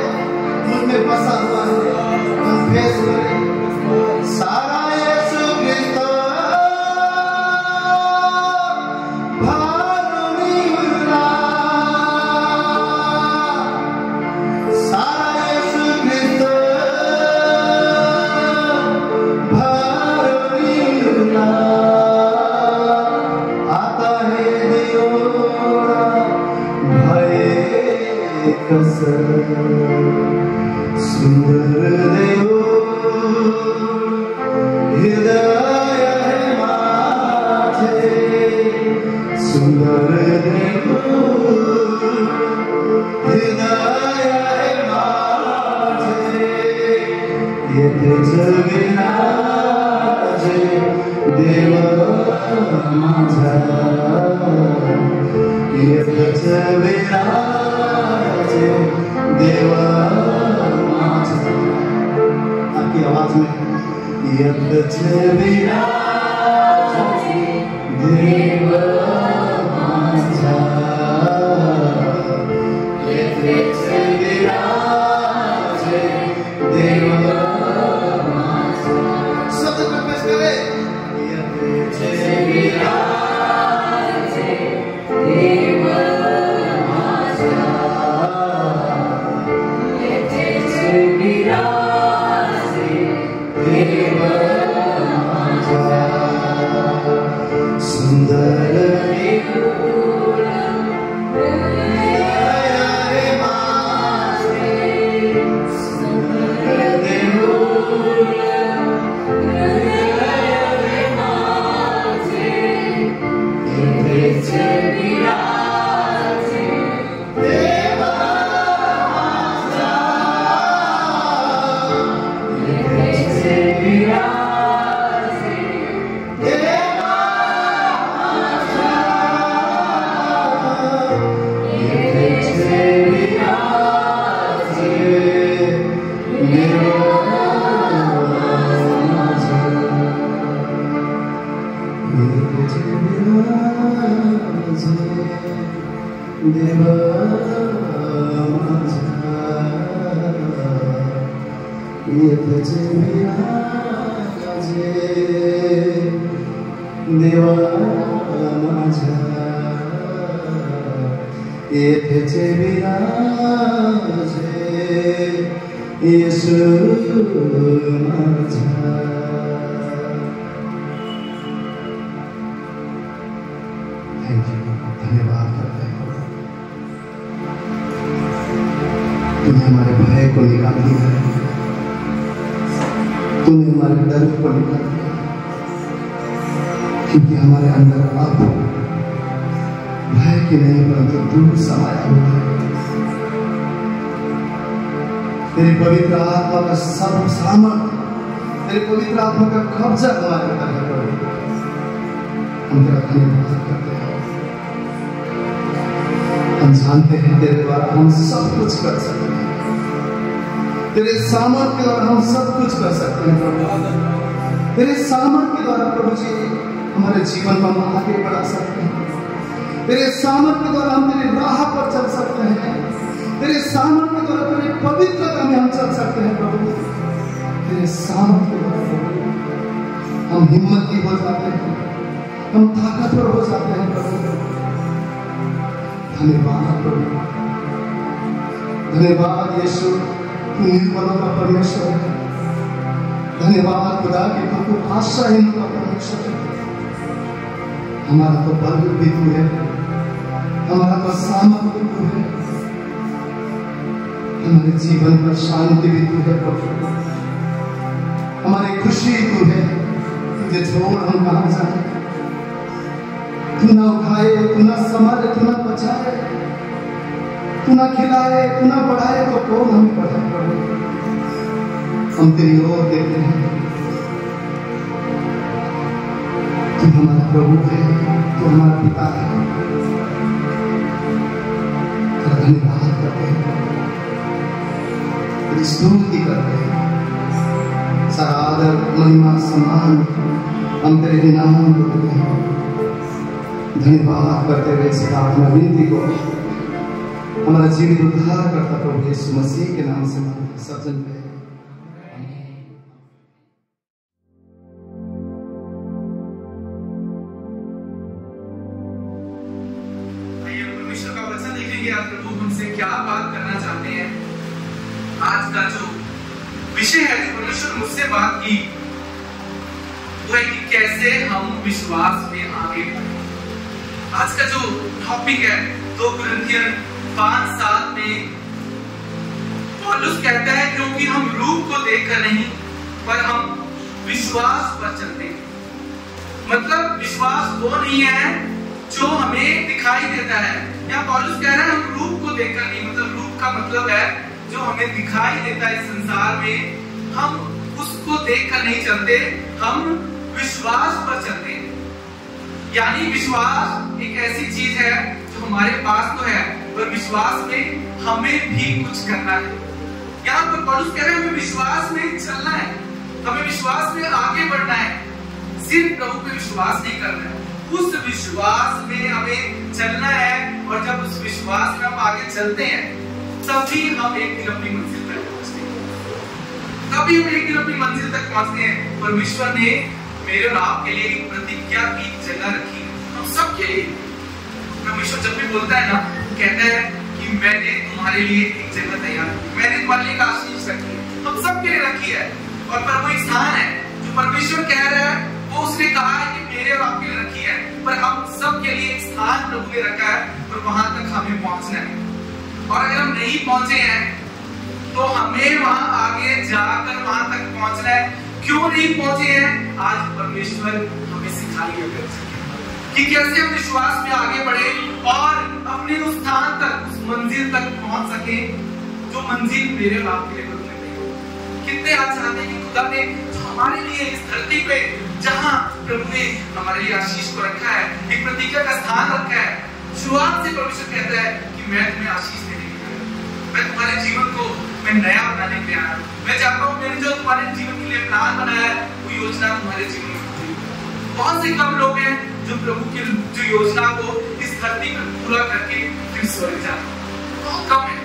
मुझमें बसा हुआ है। कन्फेस करें सारा यीशु क्रिस्त भारुनी उल्ला, सारा यीशु क्रिस्त भारुनी उल्ला, आता है दियोरा सुंदर देव हृदय है माझे, सुंदर देव हृदय है माझे, येथे जगविराजे देव माझा, येथे जगविराजे देव माझा। आपकी आवाज में येथे जगविराजे देव माझा, येथे जगविराजे देव माझा। शब्द में पेश करें येथे जगविराजे देव माझा, येथे जगविराजे देव माझा, सुंदर देव हृदय है माझे, सुंदर देव हृदय है माझे, येथे जगविराजे देव माझा, येथे जगविराजे देव माझा, येथे जगविराजे देव माझा, येथे जगविराजे देव माझा, येथे जगविराजे देव माझा, येथे जगविराजे येशू माझा। थैंक यू, धन्यवाद करते हैं। तुमने हमारे भय को निकाल दिया, तुमने हमारे डर को निकाल दिया, क्योंकि हमारे अंदर अब भय की नहीं परंतु दूर समाया हुआ है। तेरी पवित्र आत्मा का सर्व सामर्थ्य, तेरी पवित्र आत्मा का कब्जा हमारे अंदर है प्रभु। हम तेरा धन्यवाद करते हैं। हम जानते हैं तेरे द्वारा हम सब कुछ कर सकते हैं, तेरे सामर्थ्य के द्वारा हम सब कुछ कर सकते हैं प्रभु। तेरे सामर्थ्य के द्वारा प्रभु जी हमारे जीवन को हम आगे बढ़ा सकते हैं। तेरे सामर्थ्य के द्वारा हम तेरी राह पर चल सकते हैं। तेरे सामर्थ्य के द्वारा तेरी पवित्रता में हम चल सकते हैं प्रभु। तेरे सामर्थ्य के द्वारा हम हिम्मती हो जाते हैं, हम ताकतवर हो जाते हैं प्रभु। धन्यवाद प्रभु, धन्यवाद यीशु, तू निर्बलों का परमेश्वर है। धन्यवाद खुदा कि तू आशाहीन का परमेश्वर है। हमारा तो बल भी तू है, हमारा तो सामर्थ भी तू है, हमारे जीवन पर शांति भी तू है प्रभु, हमारी खुशी तू है। तुझे छोड़ हम कहां जाए? तू ना उठाए, तू ना संभाले, तू ना बचाए, तू ना खिलाए, तू ना बढ़ाए तो कौन हमें बढ़ाए प्रभु? हम तेरी ओर देखते हैं, तू हमारा प्रभु है, तू हमारा पिता है। धन्यवाद करते हैं, तेरी स्तुति करते हैं, सारा आदर महिमा सम्मान हम तेरे नाम को देते हैं। धन्यवाद करते हुए इस प्रार्थना विनती को हमारा जीवित उद्धार करता प्रभु यीशु मसीह के नाम से सब जन पे। परमेश्वर का वचन देखेंगे आज प्रभु हमसे क्या बात करना चाहते हैं। आज का जो विषय है जो परमेश्वर मुझसे बात की वो है कि कैसे हम विश्वास में आगे बढ़े। आज का जो टॉपिक है 2 कुरिन्थियर 5:7 में पौलुस कहता है क्योंकि हम रूप को देखकर नहीं पर हम विश्वास पर चलते हैं। मतलब विश्वास वो नहीं है जो हमें दिखाई देता है। यहाँ पौलुस कह रहा है हम रूप को देखकर नहीं, मतलब रूप का मतलब है जो हमें दिखाई देता है संसार में, हम उसको देखकर नहीं चलते, हम विश्वास पर चलते हैं। यानी विश्वास एक ऐसी चीज है जो हमारे पास तो है पर विश्वास में हमें भी कुछ करना है। यहाँ पर पौलुस कह रहे हैं हमें विश्वास में चलना है, हमें विश्वास में आगे बढ़ना है, सिर्फ प्रभु पे विश्वास नहीं करना है, उस विश्वास में हमें चलना है। और जब उस विश्वास में हम आगे चलते हैं तभी हम एक दिन अपनी मंजिल तक पहुंचते हैं, तभी हम एक दिन अपनी मंजिल तक पहुंचते हैं। परमेश्वर ने मेरे और आपके लिए एक प्रतिज्ञा की जगह रखी है, हम सब के लिए। परमेश्वर जब भी बोलता है ना, कहता है कि मैंने तुम्हारे लिए एक जगह तैयार की, मैंने तुम्हारे लिए एक आशीष रखी है, हम सब के लिए रखी है। और पर वो एक स्थान है जो परमेश्वर कह रहा है, वो उसने कहा है कि मेरे और आपके लिए रखी है, पर हम सब के लिए एक स्थान प्रभु ने रखा है और वहां तक हमें पहुंचना है। और अगर हम नहीं पहुंचे हैं तो हमें वहां आगे जाकर वहां तक पहुंचना है। क्यों नहीं पहुंचे हैं? आज परमेश्वर हमें सिखाएगा कि कैसे हम विश्वास में आगे बढ़े और अपने उस स्थान तक, उस मंजिल तक पहुंच सके जो मंजिल मेरे और आपके लिए प्रभु ने दी। कितने आज चाहते हैं कि खुदा ने जो हमारे लिए इस धरती पे जहां प्रभु ने हमारे लिए आशीष को रखा है, एक प्रतिज्ञा का स्थान रखा है, शुरुआत से परमेश्वर कहता है कि मैं तुम्हें आशीष देने के लिए, मैं तुम्हारे जीवन को मैं नया बनाने के लिए आया हूं। मैं चाहता हूं मैंने जो तुम्हारे जीवन के लिए प्लान बनाया है वो योजना तुम्हारे जीवन में पूरी हो। बहुत से कम लोग हैं जो प्रभु की जो योजना को इस धरती पर पूरा करके फिर स्वर्ग जाते, बहुत कम है।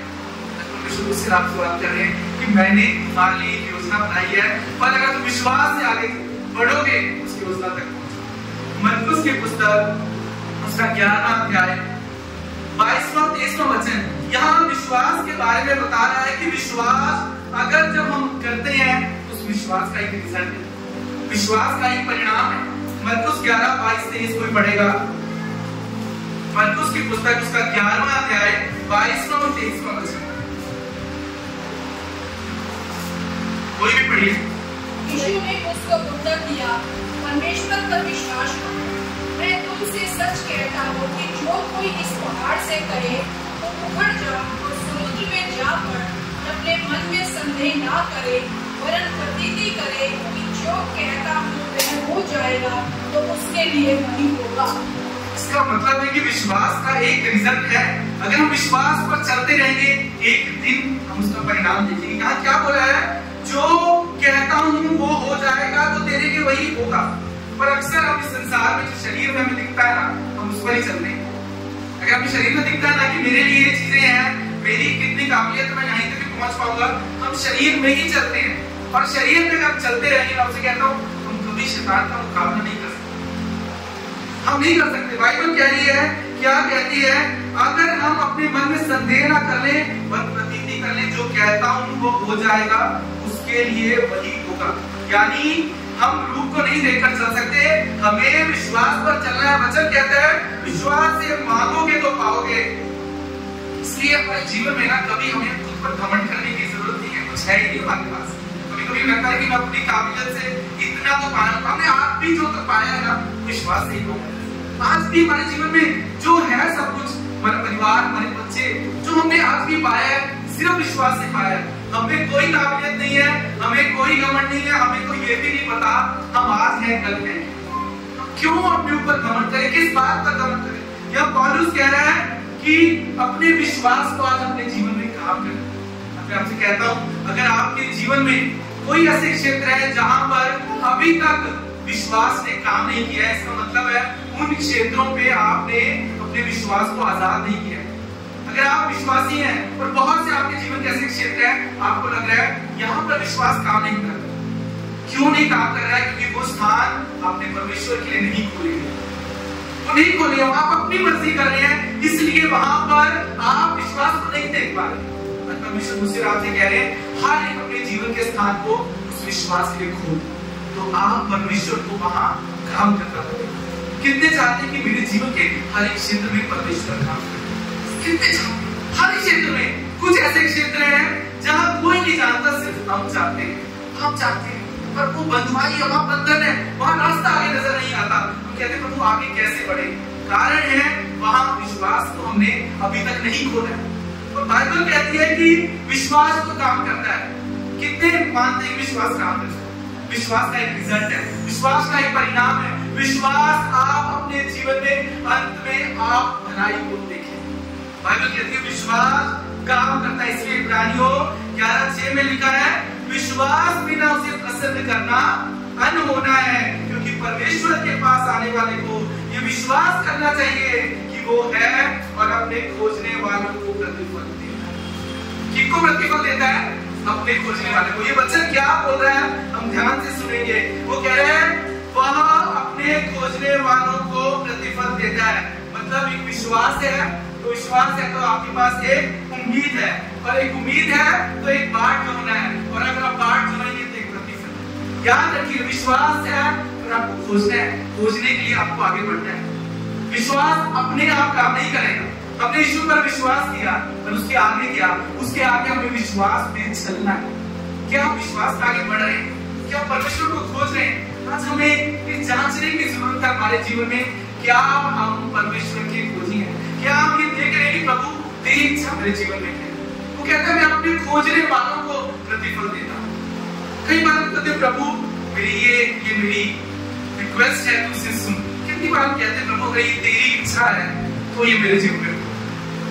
परमेश्वर उससे आपसे बात कर रहे हैं कि मैंने तुम्हारे लिए एक योजना बनाई है, पर अगर तुम विश्वास से आगे बढ़ोगे उस योजना तक पहुंचोगे। मरकुस की पुस्तक उसका 11वां अध्याय 22वां-23वां वचन यहाँ विश्वास के बारे में बता रहा है कि विश्वास अगर जब हम करते हैं तो उस विश्वास का एक रिजल्ट है, विश्वास का एक परिणाम है। मरकुस 11:22-23 कोई पढ़ेगा? मरकुस की पुस्तक उसका 11वां अध्याय 22वां और 23वां वचन, कोई भी पढ़िए। यीशु ने उसको उत्तर दिया, परमेश्वर पर विश्वास करो। मैं तुमसे सच कहता हूँ कि जो कोई इस पहाड़ से कहे तो उखड़ जा और समुद्र में जा पड़, अपने मन में संदेह ना करे वरन प्रतीति करे कि जो कहता हूँ वह हो जाएगा तो उसके लिए वही होगा। इसका मतलब है कि विश्वास का एक रिजल्ट है। अगर हम विश्वास पर चलते रहेंगे एक दिन हम उसका परिणाम देखेंगे। कहाँ क्या बोला है? जो कहता हूँ वो हो जाएगा तो तेरे लिए वही होगा। पर अक्सर हम इस संसार में जो शरीर में हमें दिखता है ना, हम उस पर ही चलते हैं। अगर हमें शरीर में दिखता है ना कि मेरे लिए ये चीजें हैं, मेरी कितनी काबिलियत, मैं यहीं तक पहुंच पाऊंगा, हम शरीर में ही चलते हैं। और शरीर में अगर चलते रहेंगे, आपसे कहता हूँ हम कभी शैतान का मुकाबला नहीं कर सकते, हम नहीं कर सकते। बाइबल कह रही है, क्या कहती है? अगर हम अपने मन में संदेह ना कर ले और प्रतीति कर ले, जो कहता हूँ वो हो जाएगा, उसके लिए वही होगा। यानी हम रूप को नहीं देखकर चल सकते, हमें विश्वास पर चलना है। वचन कहता है विश्वास से मांगोगे तो पाओगे। इसलिए अपने जीवन में ना कभी हमें खुद पर घमंड करने की जरूरत नहीं है, कुछ है ही नहीं हमारे पास। कभी लगता है कि मैं अपनी काबिलियत से इतना तो पाया, हमने आज भी जो तो पाया है ना विश्वास से ही हो। आज भी हमारे जीवन में जो है सब कुछ, हमारा परिवार, हमारे बच्चे, जो हमने आज भी पाया है सिर्फ विश्वास से पाया है। हमें कोई काबिलियत नहीं है, हमें कोई घमंड नहीं है, हमें तो ये भी नहीं पता हम आज हैं कल हैं। क्यों अपने ऊपर घमंड करें, किस बात पर घमंड करें? यह पौलुस कह रहा है कि अपने विश्वास को आज अपने जीवन में काम करें। मैं आपसे कहता हूं, अगर आपके जीवन में कोई ऐसे क्षेत्र है जहां पर अभी तक विश्वास ने काम नहीं किया है, इसका मतलब है उन क्षेत्रों पे आपने अपने विश्वास को आजाद नहीं किया है। अगर आप विश्वासी हैं और बहुत से आपके जीवन के ऐसे क्षेत्र हैं आपको लग रहा है यहाँ पर विश्वास काम नहीं कर रहा, क्यों नहीं काम कर रहा है? क्योंकि वो स्थान आपने परमेश्वर के लिए नहीं खोले, वो नहीं खोले, आप अपनी मर्जी कर रहे हैं, इसलिए वहां पर आप विश्वास को नहीं देख पा रहे। परमेश्वर मुझसे आपसे कह रहे हैं हर एक अपने जीवन के स्थान को उस विश्वास के लिए खोल, तो आप परमेश्वर को वहां काम करता है। कितने चाहते हैं कि मेरे जीवन के हर एक क्षेत्र में परमेश्वर काम करे? कितने चाहते? हर एक क्षेत्र में कुछ ऐसे क्षेत्र हैं जहां कोई नहीं जानता, सिर्फ हम चाहते हैं, हम चाहते हैं, पर वो बंधुआई वहां बंधन है, वहां रास्ता आगे नजर नहीं आता। हम कहते हैं प्रभु आगे कैसे बढ़े? कारण है वहां विश्वास को हमने अभी तक नहीं खोला है। और बाइबल कहती है कि विश्वास तो काम करता है। कितने मानते हैं विश्वास काम करता है? विश्वास का एक रिजल्ट है, विश्वास का एक परिणाम है। विश्वास आप अपने जीवन में अंत में आप भलाई को देखें। बाइबल कहती है विश्वास काम करता है, इसलिए इब्रानियों 11:6 में लिखा है विश्वास बिना उसे प्रसन्न करना अनहोना है, क्योंकि परमेश्वर के पास आने वाले को ये विश्वास करना चाहिए कि वो है और अपने खोजने वालों को प्रतिफल देता है। किसको प्रतिफल देता है? अपने खोजने वाले को। ये वचन क्या बोल रहा है हम ध्यान से सुनेंगे। वो कह रहे हैं वह अपने खोजने वालों को प्रतिफल देता है। मतलब एक विश्वास है, तो विश्वास है तो आपके पास एक उम्मीद है, और एक उम्मीद है तो एक बाट जोड़ना है, और अगर आप बाट जोड़ेंगे तो एक प्रतिफल। याद रखिए विश्वास है और आपको खोजना है, खोजने के लिए आपको आगे बढ़ना है। विश्वास अपने आप काम नहीं करेगा। हमने यीशु पर विश्वास किया और उसके आगे क्या? उसके आगे हमें विश्वास में चलना है। क्या हम विश्वास में आगे बढ़ रहे हैं? क्या परमेश्वर को खोज रहे हैं? आज हमें ये जांचने की जरूरत है हमारे जीवन में, क्या हम परमेश्वर की खोजी हैं? क्या हम ये देख रहे हैं कि प्रभु तेरी इच्छा मेरे जीवन में है? वो कहता है मैं अपने खोजने वालों को प्रतिफल देता हूँ। कई बार कहते हैं प्रभु मेरी ये मेरी रिक्वेस्ट है, तू इसे सुन। कितनी बार कहते हैं प्रभु अगर ये तेरी इच्छा है तो ये मेरे जीवन में।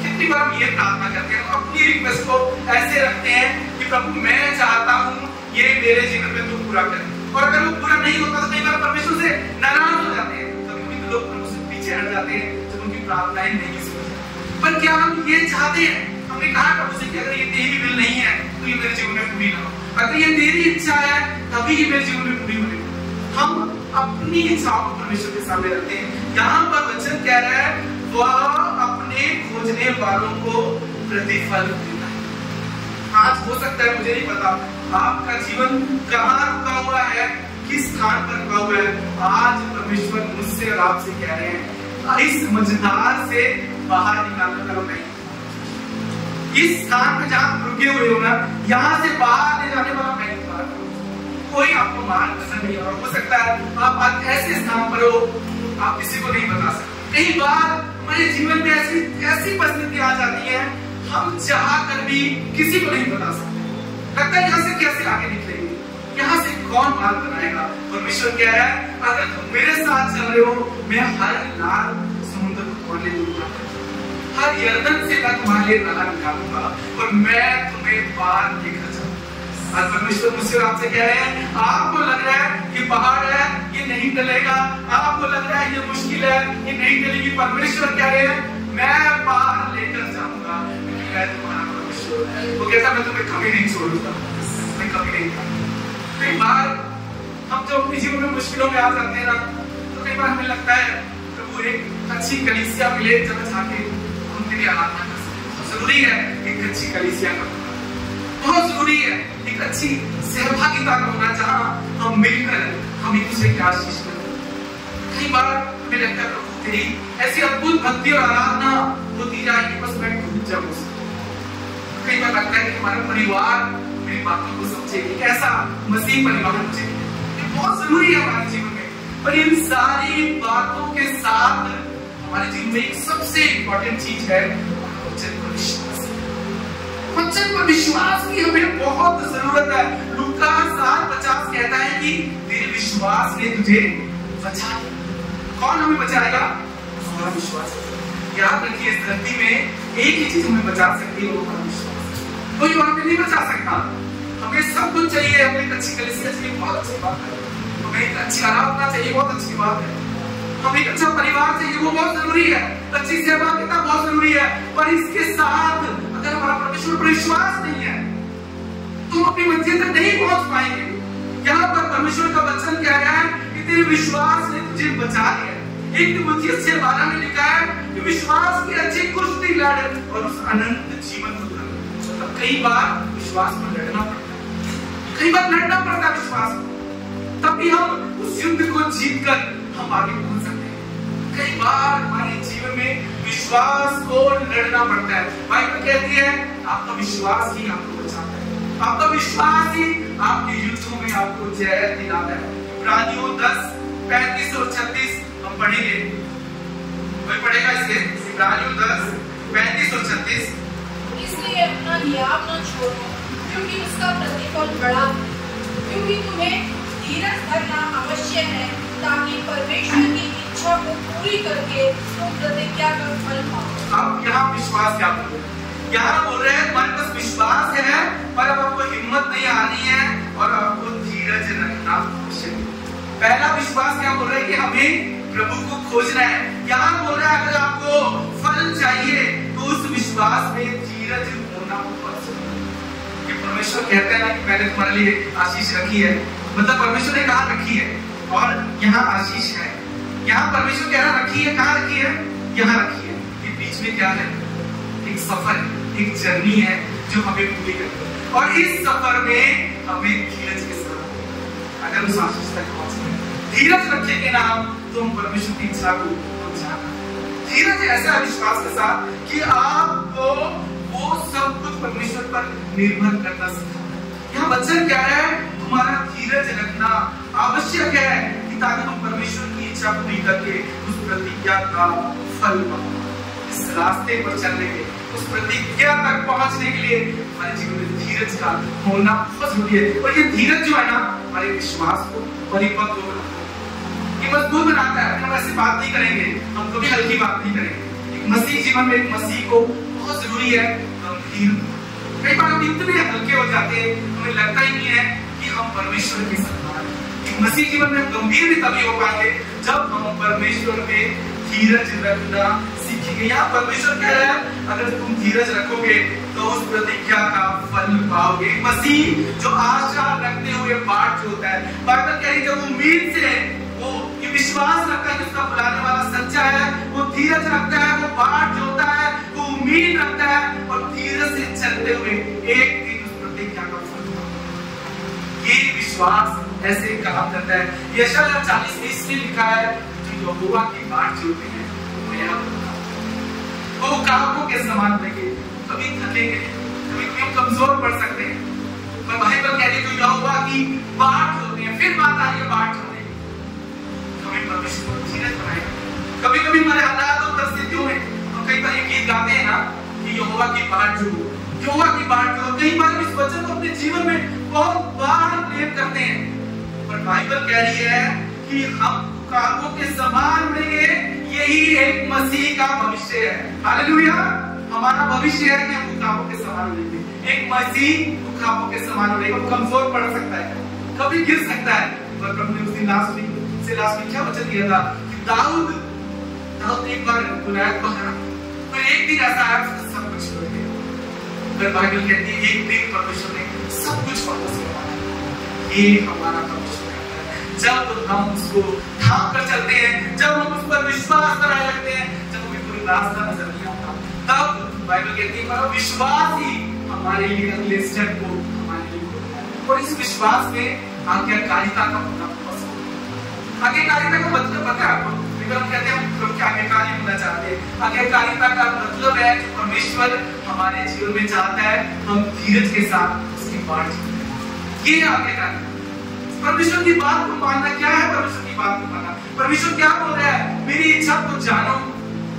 कितनी बार हम ये प्रार्थना करते हैं, अपनी रिक्वेस्ट को ऐसे रखते हैं कि प्रभु मैं चाहता हूँ ये मेरे जीवन में तू पूरा करे, और अगर वो पूरा नहीं होता तो कई बार परमेश्वर से नाराज हो जाते हैं। कभी लोग प्रभु से पीछे हट जाते हैं जब उनकी प्रार्थनाएं नहीं सुनी। पर क्या हम ये चाहते हैं? हमने कहा प्रभु से कि अगर ये तेरी विल नहीं है तो ये मेरे जीवन में पूरी ना हो, अगर ये तेरी इच्छा है तभी ये मेरे जीवन में पूरी होगी। हम अपनी इच्छाओं को परमेश्वर के सामने रखते हैं। यहाँ पर वचन कह रहा है वह अपने खोजने वालों को प्रतिफल देता है। आज हो सकता है, मुझे नहीं पता आपका जीवन कहाँ रुका हुआ है, किस स्थान पर रुका हुआ है। आज परमेश्वर मुझसे और आपसे कह रहे हैं इस समझदार से बाहर निकालने का नहीं, इस स्थान पर जहाँ रुके हुए हो ना, यहाँ से बाहर ले जाने वाला मैं। कोई आपको मार्ग पसंद नहीं हो सकता है, आप ऐसे स्थान पर हो आप किसी को नहीं बता सकते। कई बार हमारे जीवन में ऐसी परिस्थिति आ जाती है हम चाह कर भी किसी को नहीं बता सकते। लगता है यहाँ से कैसे आगे निकलेंगे, यहाँ से कौन मार्ग बनाएगा? परमेश्वर कह रहा है अगर तुम मेरे साथ चल रहे हो मैं हर लाल समुद्र को तुम्हारे लिए दूंगा, हर यर्दन से मैं तुम्हारे लिए राह निकालूंगा और मैं तुम्हें पार लेकर जाऊंगा। आज परमेश्वर मुझसे आपसे कह रहे हैं आपको लग रहा है कि पहाड़ है ये नहीं टलेगा, आपको लग रहा है ये मुश्किल है ये नहीं टलेगी। परमेश्वर कह रहे हैं मैं पार लेकर जाऊंगा, मैं तुम्हारा परमेश्वर। वो कहता मैं तुम्हें कभी नहीं छोड़ूंगा, मैं कभी नहीं। कई बार हम जो अपने जीवन में मुश्किलों में आ जाते हैं ना, तो कई बार हमें लगता है प्रभु एक अच्छी कलीसिया मिले जहाँ जाके हम तेरी आराधना कर सकें। जरूरी है एक अच्छी कलीसिया का, बहुत जरूरी है एक अच्छी सहभागिता का होना जहाँ हम मिलकर हम एक दूसरे की आशीष करें। कई बार हमें लगता है प्रभु तेरी ऐसी अद्भुत भक्ति और आराधना होती जाएगी बस मैं डूब जाऊं। कई बार लगता है कि हमारा परिवार मेरी बातों को समझे, एक ऐसा मसीह परिवार मुझे ये बहुत जरूरी है हमारे जीवन में। पर इन सारी बातों के साथ हमारे जीवन में एक सबसे इंपॉर्टेंट चीज है वचन पर विश्वास। वचन पर विश्वास की हमें बहुत जरूरत है। लूका 7:50 कहता है कि तेरे विश्वास ने तुझे बचा लिया। कौन हमें बचाएगा? हमारा विश्वास। याद रखिए इस धरती में एक ही चीज हमें बचा सकती है, वो हमारा विश्वास। कोई और भी नहीं बचा सकता। हमें सब कुछ चाहिए, हमें एक अच्छी कलीसिया चाहिए, बहुत अच्छी बात है। हमें एक अच्छी आराधना चाहिए, बहुत अच्छी बात है। हमें एक अच्छा परिवार चाहिए, वो बहुत जरूरी है। अच्छी सेवा करना बहुत जरूरी है। पर इसके साथ अगर हमारा परमेश्वर पर विश्वास नहीं है तो हम अपनी मंजिल तक नहीं पहुंच पाएंगे। यहाँ पर परमेश्वर का वचन कह रहा है कि तेरे विश्वास ने तुझे बचा लिया। 1 तीमुथियुस 6:12 में लिखा है कि विश्वास की अच्छी कुश्ती लड़ और उस अनंत जीवन को धर। कई बार विश्वास पर लड़ना पड़ता है, कई बार लड़ना पड़ता है विश्वास को, तभी हम उस युद्ध को जीतकर हम आगे पहुंच सकते हैं। कई बार हमारे जीवन में विश्वास को लड़ना पड़ता है। बाइबल कहती है आपका विश्वास ही आपको बचाता है, आपका विश्वास ही आपके युद्धों में आपको जय दिलाता है। इब्रानियों 10:35 और 36 हम पढ़ेंगे। कोई पढ़ेगा इसे? इब्रानियों 10:35 और 36। इसलिए अपना हियाव न छोड़ो क्योंकि उसका प्रतिफल बड़ा है, क्योंकि तुम्हें धीरज धरना अवश्य है ताकि परमेश्वर की इच्छा को पूरी करके तुम प्रतिज्ञा का फल पाओ। अब यहाँ विश्वास क्या बोल रहे हैं? यहाँ बोल रहे हैं तुम्हारे पास विश्वास है पर अब आपको हिम्मत नहीं आनी है और आपको धीरज रखना आवश्यक है। पहला विश्वास क्या बोल रहा है कि हमें प्रभु को खोजना है। यहाँ बोल रहा है अगर आपको फल चाहिए तो उस विश्वास में धीरज होना बहुत जरूरी है। कि परमेश्वर कहते हैं कि मैंने तुम्हारे लिए आशीष रखी है, मतलब परमेश्वर ने कहा रखी है और यहाँ आशीष है। यहाँ परमेश्वर कह रहा रखी है, कहाँ रखी है? यहाँ रखी है। ये बीच में क्या है? एक सफर है, एक जर्नी है जो हमें पूरी करनी है और इस सफर में हमें धीरज के साथ अगर उस आशीष तक पहुंचना है, धीरज रखेंगे ना तो हम परमेश्वर की इच्छा को जाना। धीरज ऐसा विश्वास के साथ कि आपको वो सब कुछ परमेश्वर पर निर्भर करना सिखाना। यहाँ वचन क्या है? तुम्हारा धीरज रखना आवश्यक है कि ताकि तुम परमेश्वर की इच्छा पूरी करके उस प्रतिज्ञा का फल पाओ। इस रास्ते पर चलने के, उस प्रतिज्ञा तक पहुंचने के लिए हमारे जीवन में धीरज का होना बहुत जरूरी है। और ये धीरज जो है ना हमारे विश्वास को परिपक्व बनाता है, ये मजबूत बनाता है। हम ऐसी बात नहीं करेंगे, हम कभी हल्की बात नहीं करेंगे। एक मसीह जीवन में एक मसीह को बहुत जरूरी है गंभीर। कई बार हम इतने हल्के हो जाते हैं हमें लगता ही नहीं है कि हम परमेश्वर के समान हैं। मसीह जीवन में गंभीर भी तभी हो पाएंगे जब हम परमेश्वर में धीरज रखना सीखेंगे। यहाँ परमेश्वर कह रहा है अगर तुम धीरज रखोगे तो उस प्रतिज्ञा का फल पाओगे। मसीह जो आशा रखते हुए बाट जोता है, बाइबल कह रही है जब उम्मीद से वो ये विश्वास रखता है कि उसका बुलाने वाला सच्चा है, वो धीरज रखता है, वो बाट जोता है, वो उम्मीद रखता है और धीरज से चलते हुए एक दिन उस प्रतिज्ञा का फल पाओगे। ये विश्वास ऐसे काम करता है। यशायाह 40:20 में लिखा है जो यहोवा की बाट जोते हैं वो काबू के समान रहेंगे। कभी थकेंगे, कभी कभी कमजोर पड़ सकते हैं, पर बाइबल कह रही है जो यहोवा की बाट जोते हैं। फिर बात आ रही है बाट जोने की, हमें परमेश्वर को धीरज बनाएगा। कभी कभी हमारे हालात और परिस्थितियों में हम कई बार ये गीत गाते हैं ना कि यहोवा की बाट जो, यहोवा की बाट जो। कई बार इस वचन को अपने जीवन में बहुत बार प्रयोग करते हैं, पर बाइबल कह रही है कि हम काबू के समान रहेंगे। यही एक मसीह का भविष्य है। हालेलुया। हमारा भविष्य है कि हम काबू के समान रहेंगे। एक मसीह काबू के समान रहेगा। वो कमजोर पड़ सकता है, कभी गिर सकता है, पर प्रभु ने उस दिन लास्ट में क्या वचन दिया था कि दाऊद ने एक बार गुलायत को हरा, पर एक दिन ऐसा आया उसने सब कुछ छोड़ दिया। पर बाइबल कहती है एक दिन परमेश्वर ने सब कुछ वापस करवाया। ये हमारा भविष्य जब हम उसको थाम कर चलते हैं, जब हम उस पर विश्वास कराए लगते हैं, जब हमें कोई रास्ता नजर नहीं आता, तब बाइबल कहती है हमारा विश्वास ही हमारे लिए अगले स्टेप को हमारे लिए खोलता है। और इस विश्वास में आज्ञाकारिता का होना बहुत जरूरी है। आज्ञाकारिता का मतलब पता है आपको? हम कहते हैं हम प्रभु के आज्ञाकारी होना चाहते हैं। आज्ञाकारिता का मतलब है जो परमेश्वर हमारे जीवन में चाहता है हम धीरज के साथ उसकी बात सुनें। ये आज्ञाकारिता। परमेश्वर की बात को मानना क्या है? परमेश्वर की बात को मानना। परमेश्वर क्या बोल रहा है? मेरी इच्छा को जानो,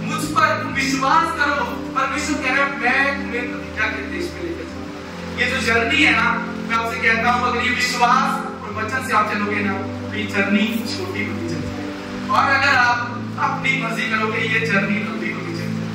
मुझ पर तुम विश्वास करो। परमेश्वर कह रहा है मैं तुम्हें प्रतिज्ञा के देश में लेकर जाऊंगा। ये जो जर्नी है ना, मैं आपसे कहता हूँ अगर ये विश्वास और वचन से आप चलोगे ना तो ये जर्नी छोटी होती चलती है, और अगर आप अपनी मर्जी करोगे ये जर्नी लंबी होती चलती है।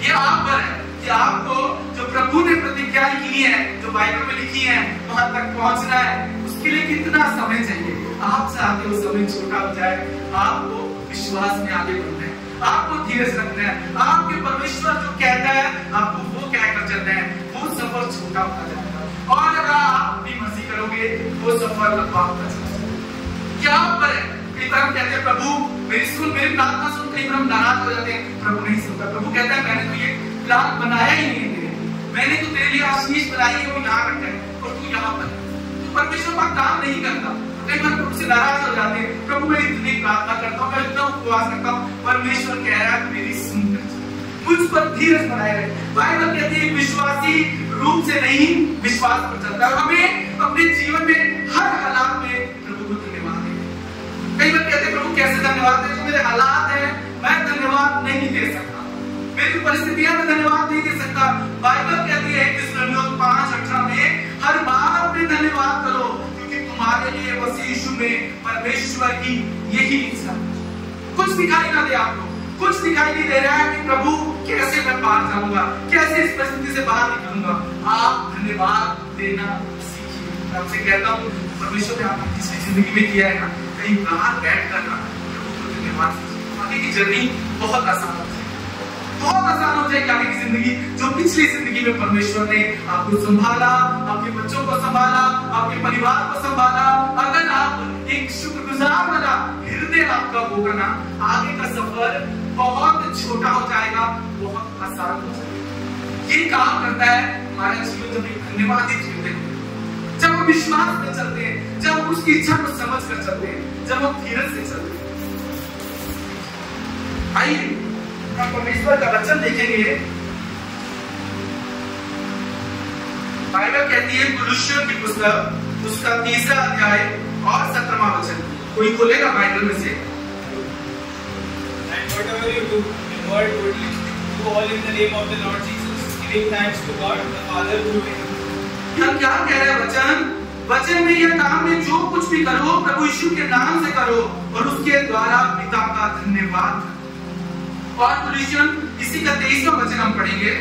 ये आप पर है कि आपको जो प्रभु ने प्रतिज्ञा की है, जो बाइबल में लिखी है, वहां तक पहुंचना है। उसके लिए कितना समय चाहिए? आप चाहते हो समय छोटा हो जाए, आपको विश्वास में आगे बढ़ना है, आपको धीरज रखना है, आपके परमेश्वर जो कहता है आपको वो कहकर चलना है, वो सफर छोटा होता जाएगा। और अगर आप अपनी मर्जी करोगे वो सफर लंबा होता जाएगा। क्या पर है? कई बार हम कहते हैं प्रभु मेरी प्रार्थना सुन, कई बार हम नाराज हो जाते हैं, प्रभु नहीं सुनता। प्रभु कहता है मैंने तो ये प्लान बनाया ही नहीं है, मैंने तो तेरे लिए आशीष बनाई है, वो यहाँ रखा है और तू यहाँ पर। तो परमेश्वर का काम नहीं करता। कई बार प्रभु से नाराज हो जाते हैं, प्रभु मैं इतनी प्रार्थना करता हूँ, मैं इतना उपवास करता हूँ, परमेश्वर कह रहा है मेरी सुन, मुझ पर धीरज बनाए रहे। बाइबल कहती है विश्वासी रूप से नहीं विश्वास पर चलता है। हमें अपने जीवन में हर हालात में प्रभु को धन्यवाद दें। कई बार कहते हैं प्रभु कैसे धन्यवाद दें? जो मेरे हालात हैं मैं धन्यवाद नहीं दे सकता, मेरी परिस्थितियां मैं धन्यवाद नहीं दे सकता। बाइबल कहती है 5:18 में हर बात में धन्यवाद करो क्योंकि तुम्हारे लिए मसीह यीशु में परमेश्वर की यही इच्छा। कुछ दिखाई ना दे आपको, कुछ दिखाई नहीं दे रहा है कि प्रभु कैसे मैं पार जाऊंगा, कैसे इस परिस्थिति से बाहर निकलूंगा, आप धन्यवाद देना सीखिए। मैं आपसे कहता हूँ परमेश्वर ने आपकी किसी जिंदगी में किया है ना, कहीं बाहर बैठ कर ना प्रभु को धन्यवाद दीजिए। आगे की जर्नी बहुत आसान हो जाएगी, बहुत आसान हो जाएगी आगे की जिंदगी। जो पिछली जिंदगी में परमेश्वर ने आपको संभाला, आपके बच्चों को संभाला, आपके परिवार को संभाला, अगर आप एक शुक्रगुजार वाला हृदय आपका होगा ना, आगे का सफर बहुत छोटा हो जाएगा, बहुत आसान हो जाएगा। ये काम करता है हमारा जीवन जब एक धन्यवादित हृदय, जब हम विश्वास में चलते हैं, जब हम उसकी इच्छा को समझ कर चलते हैं, जब हम धीरज से चलते हैं। आइए हम परमेश्वर का वचन देखेंगे। बाइबल कहती है कुलुस्सियों की पुस्तक उसका 3रा अध्याय और 17वां वचन। कोई खोलेगा बाइबल में से? And whatever you do in word or deed, do all in the name of the Lord Jesus, giving thanks to God the Father through him. यहाँ क्या कह रहा है वचन? वचन में यह काम में जो कुछ भी करो प्रभु यीशु के नाम से करो और उसके द्वारा पिता का धन्यवाद। और कुलुस्सियों इसी का 23वां वचन हम पढ़ेंगे।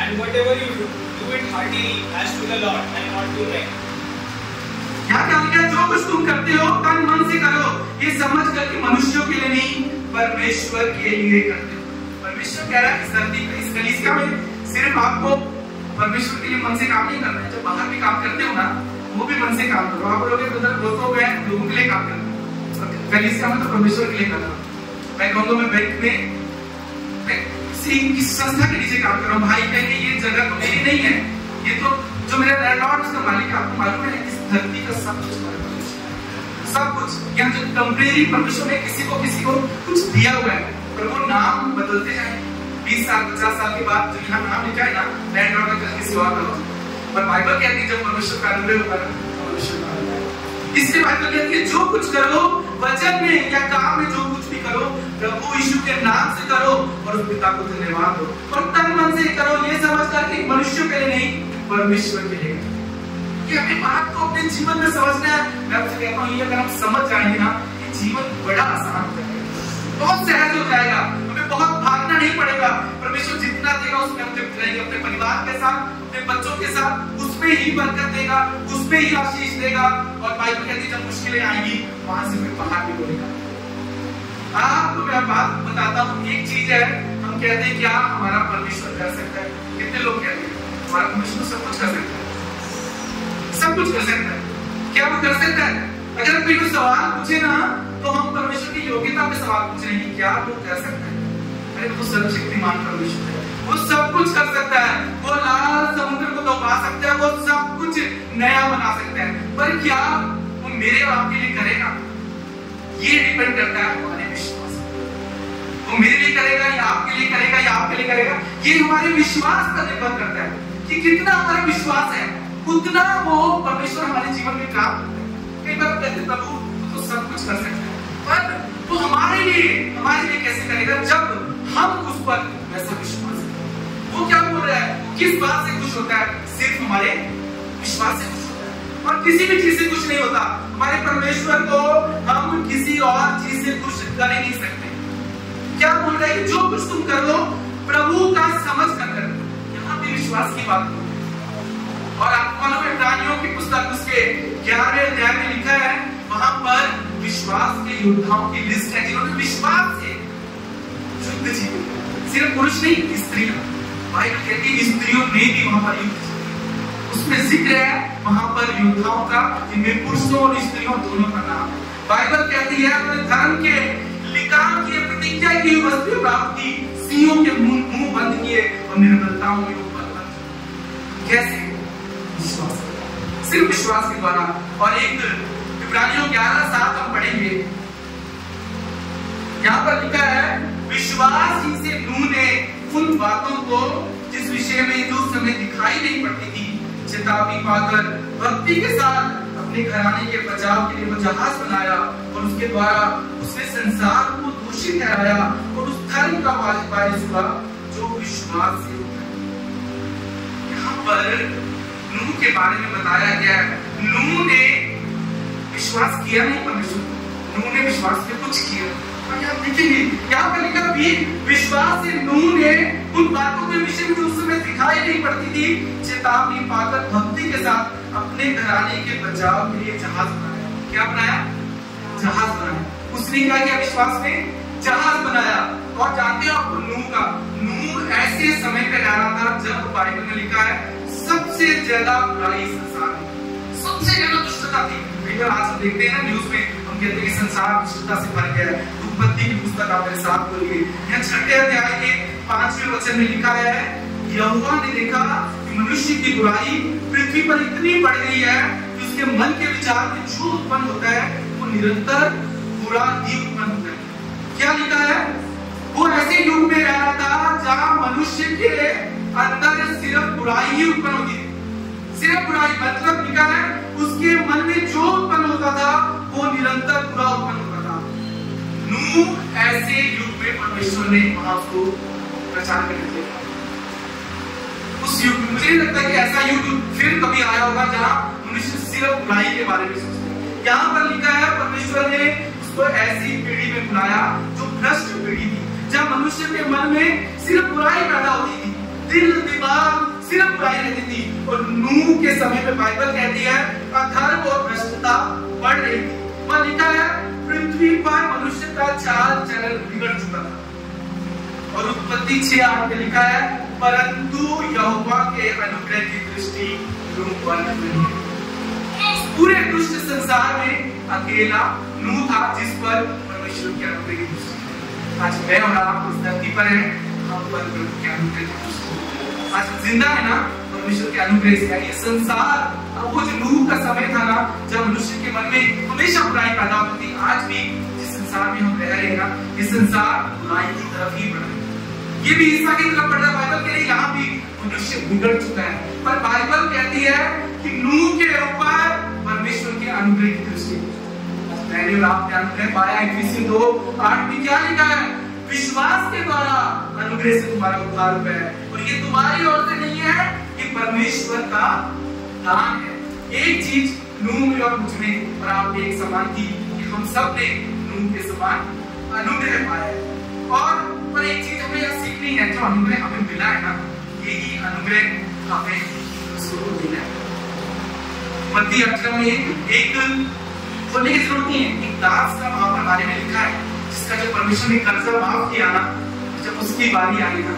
And whatever you do, do it heartily as to the Lord and not to men. यहाँ क्या लिखा है? जो कुछ तुम करते हो तन मन से करो, ये समझ कर कि मनुष्यों के लिए नहीं परमेश्वर के लिए करते हो। परमेश्वर कह रहा है इस धरती पे, इस कलीसिया में सिर्फ आपको परमेश्वर के लिए मन से काम नहीं करना है। जब बाहर भी काम करते हो ना, वो भी मन से काम करो। आप लोग दोस्तों में लोगों के लिए काम करना है, कलीसिया में तो परमेश्वर के लिए करना। मैं कहूँगा मैं बैंक में किसी संस्था के नीचे काम कर रहा हूँ, भाई कहेंगे ये जगह तो मेरी नहीं है, ये तो जो मेरा लैंडलॉर्ड उसका मालिक है। आपको मालूम है इस धरती का सब कुछ सब कुछ यहाँ जो टेम्परेरी परमेश्वर ने किसी को कुछ दिया हुआ है, पर वो नाम बदलते जाए। 20 साल 50 साल के बाद जो यहाँ नाम लिखा है ना लैंडलॉर्ड का किसी और का, पर बाइबल कहती है जब परमेश्वर का अनुग्रह होगा परमेश्वर का अनुग्रह। इसलिए बाइबल कहती है जो कुछ करो वचन में या काम में जो कुछ भी करो प्रभु यीशु के नाम से करो और उस पिता को धन्यवाद दो और तन मन से करो, ये समझकर कि मनुष्य के लिए नहीं परमेश्वर के लिए। कि अपनी बात को अपने जीवन में समझना है। मैं आपसे कहता हूँ ये अगर हम समझ जाएंगे ना, ये जीवन बड़ा आसान हो जाएगा, बहुत सहज हो जाएगा, हमें बहुत भागना नहीं पड़ेगा। परमेश्वर जितना देगा उसमें हम तृप्त रहेंगे, अपने परिवार के साथ, अपने बच्चों के साथ, उसमें ही बरकत देगा, उसमें ही आशीष देगा। और बाइबल कहती है जब मुश्किलें आएंगी वहां से फिर बाहर भी बोलेगा। आपको मैं बात बताता हूँ, एक चीज है हम कहते हैं क्या हमारा परमेश्वर कर सकता है। कितने लोग कहते हैं हमारा परमेश्वर सब कुछ कर सकता है, सब कुछ कर सकता है। क्या वो कर सकता है? अगर कोई सवाल पूछे ना तो हम परमेश्वर की योग्यता पे सवाल पूछ रहे हैं, क्या वो कर सकता है? अरे वो सर्वशक्तिमान परमेश्वर है, वो सब कुछ कर सकता है। वो लाल समुद्र को दबा सकता है, वो सब कुछ नया बना सकता है। पर क्या वो मेरे और आपके लिए करेगा? ये डिपेंड करता है हमारे विश्वास पर। वो मेरे लिए करेगा या आपके लिए करेगा या आपके लिए करेगा, ये हमारे विश्वास पर निर्भर करता है कि कितना हमारा विश्वास है, उतना वो परमेश्वर हमारे जीवन में काम करता है। कई बार कहते प्रभु तो सब कुछ कर सकता है, पर वो हमारे लिए कैसे करेगा जब हम उस पर वैसा विश्वास करें। वो क्या बोल रहा है, किस बात से खुश होता है, सिर्फ हमारे विश्वास से खुश होता है और किसी भी चीज से खुश नहीं होता। हमारे परमेश्वर को हम किसी और चीज से खुश कर ही नहीं सकते। क्या बोल रहा है कि जो कुछ तुम कर लो प्रभु का समझ कर करो। यहाँ पे विश्वास की बात हो और आपको मालूम है इब्रानियों की पुस्तक उसके 11वें अध्याय में लिखा है, वहां पर विश्वास के योद्धाओं की लिस्ट है जिन्होंने विश्वास से युद्ध जीते। सिर्फ पुरुष नहीं, स्त्रियां, बाइबल कहती है स्त्रियों ने भी वहां पर युद्ध जीते। उसमें जिक्र है वहां पर योद्धाओं का, जिनमें पुरुषों और स्त्रियों दोनों का नाम है। बाइबल कहती है अपने धर्म के लिगाम की प्रतिज्ञा की वस्तु प्राप्त की, सिंहों के मुंह बंद किए और निर्बलताओं में ऊपर बंद। कैसे? विश्वास, सिर्फ विश्वास के द्वारा। और एक इब्रानियों 11:7 हम पढ़ेंगे, यहाँ पर लिखा है, विश्वास ही से नूह ने उन बातों को जिस विषय में जो समय दिखाई नहीं पड़ती थी चेतावनी पाकर भक्ति के साथ अपने घराने के बचाव के लिए वो जहाज बनाया और उसके द्वारा उसने संसार को दोषी ठहराया और उस धर्म का वारिस हुआ जो विश्वास से होता है। यहाँ पर नूह के बारे में बताया गया है, नूह ने विश्वास किया नहीं परमेश्वर को, नूह ने विश्वास पे कुछ किया। यहाँ देखेंगे यहाँ पर लिखा भी विश्वास से नूह ने उन बातों के विषय में जो उस समय दिखाई नहीं पड़ती थी चेतावनी पाकर भक्ति के साथ अपने घराने के बचाव के लिए जहाज बनाया। क्या बनाया? जहाज बनाया। उसने क्या किया? विश्वास में जहाज बनाया। और जानते हो आपको नूह ऐसे समय पे रह रहा था जब बाइबल में लिखा है सबसे ज्यादा बुराई संसार में, सबसे ज्यादा दुष्टता थी। आज हम देखते हैं ना न्यूज में, हम कहते हैं कि संसार दुष्टता से भर गया है। उत्पत्ति की पुस्तक आप मेरे साथ बोलिए, यहाँ 6 अध्याय के 5वें वचन में लिखा है, यहोवा ने देखा कि मनुष्य की बुराई पृथ्वी पर इतनी बढ़ गई है कि उसके मन के विचार में जो उत्पन्न होता है वो निरंतर बुरा ही उत्पन्न होता है। क्या लिखा है? वो ऐसे युग में रह रहा था जहाँ मनुष्य के अंदर सिर्फ बुराई ही उत्पन्न होती है। सिर्फ बुराई मतलब लिखा है उसके मन में जो उत्पन्न होता था वो निरंतर बुरा उत्पन्न होता था। नूह ऐसे युग में परमेश्वर ने वहां को प्रचार करने दिया। उस युग में मुझे नहीं लगता कि ऐसा युग फिर कभी आया होगा जहां मनुष्य सिर्फ बुराई के बारे में सोचते हैं। यहाँ पर लिखा है परमेश्वर ने उसको ऐसी पीढ़ी में बुलाया जो भ्रष्ट पीढ़ी थी, जहाँ मनुष्य के मन में सिर्फ बुराई पैदा होती थी, दिल दिमाग सिर्फ बुराई रहती थी। और नूह के समय में बाइबल कहती है अधर्म और भ्रष्टता बढ़ रही थी। वहां लिखा है पृथ्वी पर मनुष्य का चाल चलन बिगड़ चुका था। और उत्पत्ति 6:8 में लिखा है परंतु यहोवा के अनुग्रह की दृष्टि नूह पर बनी। पूरे दुष्ट संसार में अकेला नूह था जिस पर परमेश्वर के अनुग्रह की दृष्टि। आज मैं और आप इस धरती पर है, हम पर प्रभु के अनुग्रह की दृष्टि। आज जिंदा है ना परमेश्वर के अनुग्रह से। ये संसार, वो जो नूह का समय था ना जब मनुष्य के मन में हमेशा बुराई पैदा होती थी, आज भी जिस संसार में हम रह रहे हैं ना, ये संसार बुराई की तरफ ही बढ़ रहा है। ये भी हिस्सा की तरफ बढ़ रहा है। बाइबल कह रही है यहाँ भी मनुष्य बिगड़ चुका है, पर बाइबल कहती है कि नूह के ऊपर परमेश्वर के अनुग्रह की दृष्टि। मैंने और आपने अनुग्रह पाया। इफिसियों 2:8 में क्या लिखा है? विश्वास के द्वारा अनुग्रह से तुम्हारा उद्धार हुआ है और ये तुम्हारी ओर से नहीं है, ये परमेश्वर का दान है। एक चीज नूह में और मुझ में और आप में एक समान थी कि हम सब ने नूह के समान अनुग्रह पाया है। और पर एक चीज हमें यह सीखनी है, जो अनुग्रह हमें मिला है ना, यही अनुग्रह हमें दूसरों को मिला है। मत्ती 18 में एक बोलने की जरूरत नहीं है, एक दास का वहां पर बारे में लिखा है जिसका जब परमेश्वर ने कर्जा माफ किया ना, जब उसकी बारी आई ना,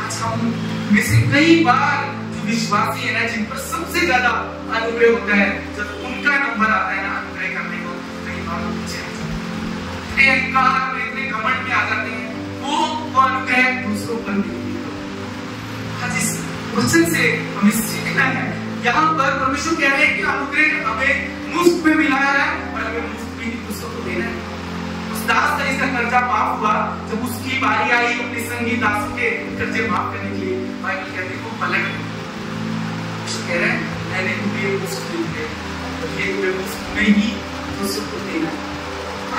आज हम में से कई बार जो विश्वासी है ना, जिन पर सबसे ज्यादा अनुग्रह होता है, जब उनका नंबर आता है ना अनुग्रह करने को, कई बार वो पीछे इतने अहंकार में, इतने घमंड में आ जाते हैं, वो अनुग्रह दूसरों पर नहीं। आज इस वचन से हमें सीखना है। यहाँ पर परमेश्वर कह रहे हैं कि अनुग्रह हमें मुफ्त में मिला है और हमें मुफ्त में दूसरों देना है। उस दास का इसका कर्जा माफ हुआ, जब उसकी बारी आई अपने संगी दासों के कर्जे माफ करने के लिए, बाइबल कहती है वो पलट कह रहे हैं मैंने तुम्हें मुफ्त दिए, ये तुम्हें मुफ्त में ही दूसरों को देना है।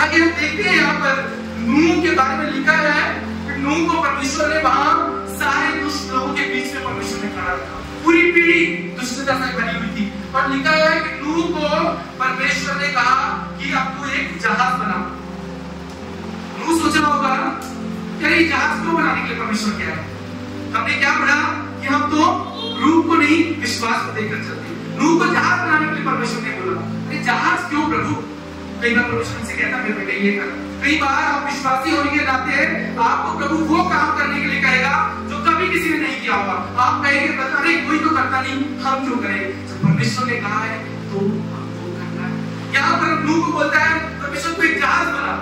आगे हम देखते हैं यहाँ पर नूह के बारे में लिखा है कि नूह को परमेश्वर ने वहां सारे दुष्ट लोगों के बीच में परमेश्वर ने खड़ा रखा, पूरी पीढ़ी दुष्टता से भरी हुई थी, और लिखा है कि नूह को परमेश्वर ने कहा कि अब तू एक जहाज बना। नूह सोच रहा होगा क्या ये जहाज क्यों बनाने के लिए परमेश्वर क्या है? हमने क्या पढ़ा कि हम तो रूप को नहीं विश्वास को देखकर चलते। नूह को जहाज बनाने के लिए परमेश्वर ने बोला, अरे जहाज क्यों प्रभु? कई बार परमेश्वर से कहता मेरे बेटे ये कर। कई बार आप विश्वासी होने के नाते आपको प्रभु वो काम करने के लिए कहेगा जो कभी किसी ने नहीं किया होगा। आप कहेंगे पता नहीं कोई तो करता नहीं, हम क्यों करें? जब परमेश्वर ने कहा है तो हमको करना है। यहाँ पर नूह को बोलता है परमेश्वर को एक जहाज बना।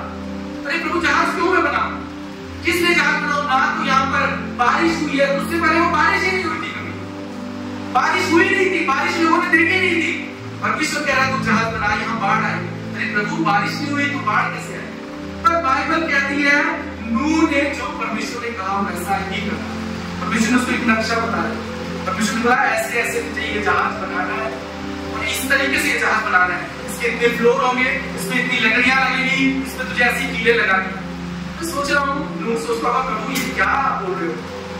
अरे प्रभु जहाज क्यों मैं बना? किसने जहाज बनाओ? ना तो यहाँ पर बारिश हुई है, उससे पहले वो बारिश ही नहीं हुई थी, कभी बारिश हुई नहीं थी, बारिश लोगों ने देखी नहीं थी। परमेश्वर कह रहा है तू जहाज बना, यहाँ बाढ़ आई। अरे प्रभु बारिश नहीं हुई तो बाढ़ कैसे आई? पर बाइबल कहती है नूह ने जो परमेश्वर ने कहा वैसा ही करा। परमेश्वर ने उसको एक नक्शा बताया, परमेश्वर ने बोला ऐसे ऐसे मुझे ये जहाज बनाना है और इस तरीके से ये जहाज बनाना है, इसके इतने फ्लोर होंगे, इसमें इतनी लकड़ियां लगेंगी, इसमें तुझे ऐसी कीलें लगानी। मैं सोच रहा हूँ नूह सोचता होगा प्रभु ये क्या बोल रहे हो,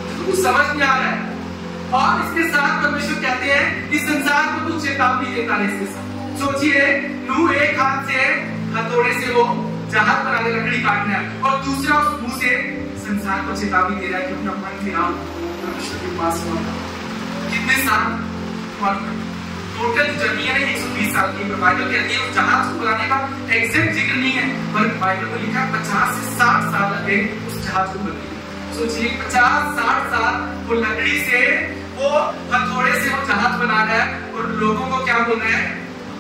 तो कुछ समझ नहीं आ रहा है। और इसके साथ परमेश्वर कहते हैं इस संसार को तू चेतावनी देता है। इसके साथ सोचिए नूह एक हाथ से हथौड़े से वो जहाज बना के लकड़ी काटना है और दूसरा उस मुंह से संसार को चेतावनी दे रहा है कि अपना मन फिराओ परमेश्वर के पास लौटो। कितने साल टोटल जर्नी है 120 साल की। बाइबल कहती है उस जहाज को बनाने का एग्जैक्ट जिक्र नहीं है, पर बाइबल में लिखा है 50 से 60 साल लगे उस जहाज को बनने। सोचिए 50-60 साल वो लकड़ी से वो हथौड़े से वो जहाज बना रहा है और लोगों को क्या बोल रहा है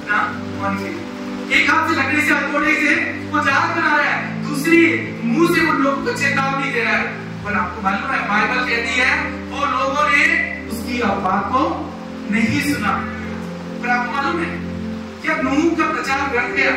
ना मन फिराओ। एक हाथ से लकड़ी से हथौड़े से वो जहाज बना रहा है, दूसरी मुंह से वो लोगों को चेतावनी दे रहा है। पर आपको मालूम है बाइबल कहती है वो लोगों ने उसकी बात को नहीं सुना। पर आपको मालूम है क्या नूह का प्रचार व्यर्थ गया?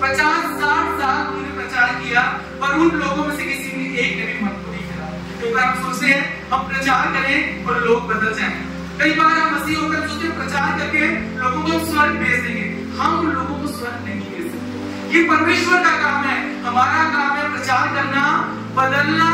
50-60 साल उन्होंने प्रचार किया पर उन लोगों में से किसी ने एक ने भी मन को नहीं फिराया। कई बार हम सोचते हैं हम प्रचार करें और लोग बदल जाएं। कई बार हम मसीह होकर सोचते हैं प्रचार करके लोगों को स्वर्ग भेज देंगे। हम उन लोगों को स्वर्ग नहीं भेज सकते, ये परमेश्वर का काम है। हमारा काम है प्रचार करना, बदलना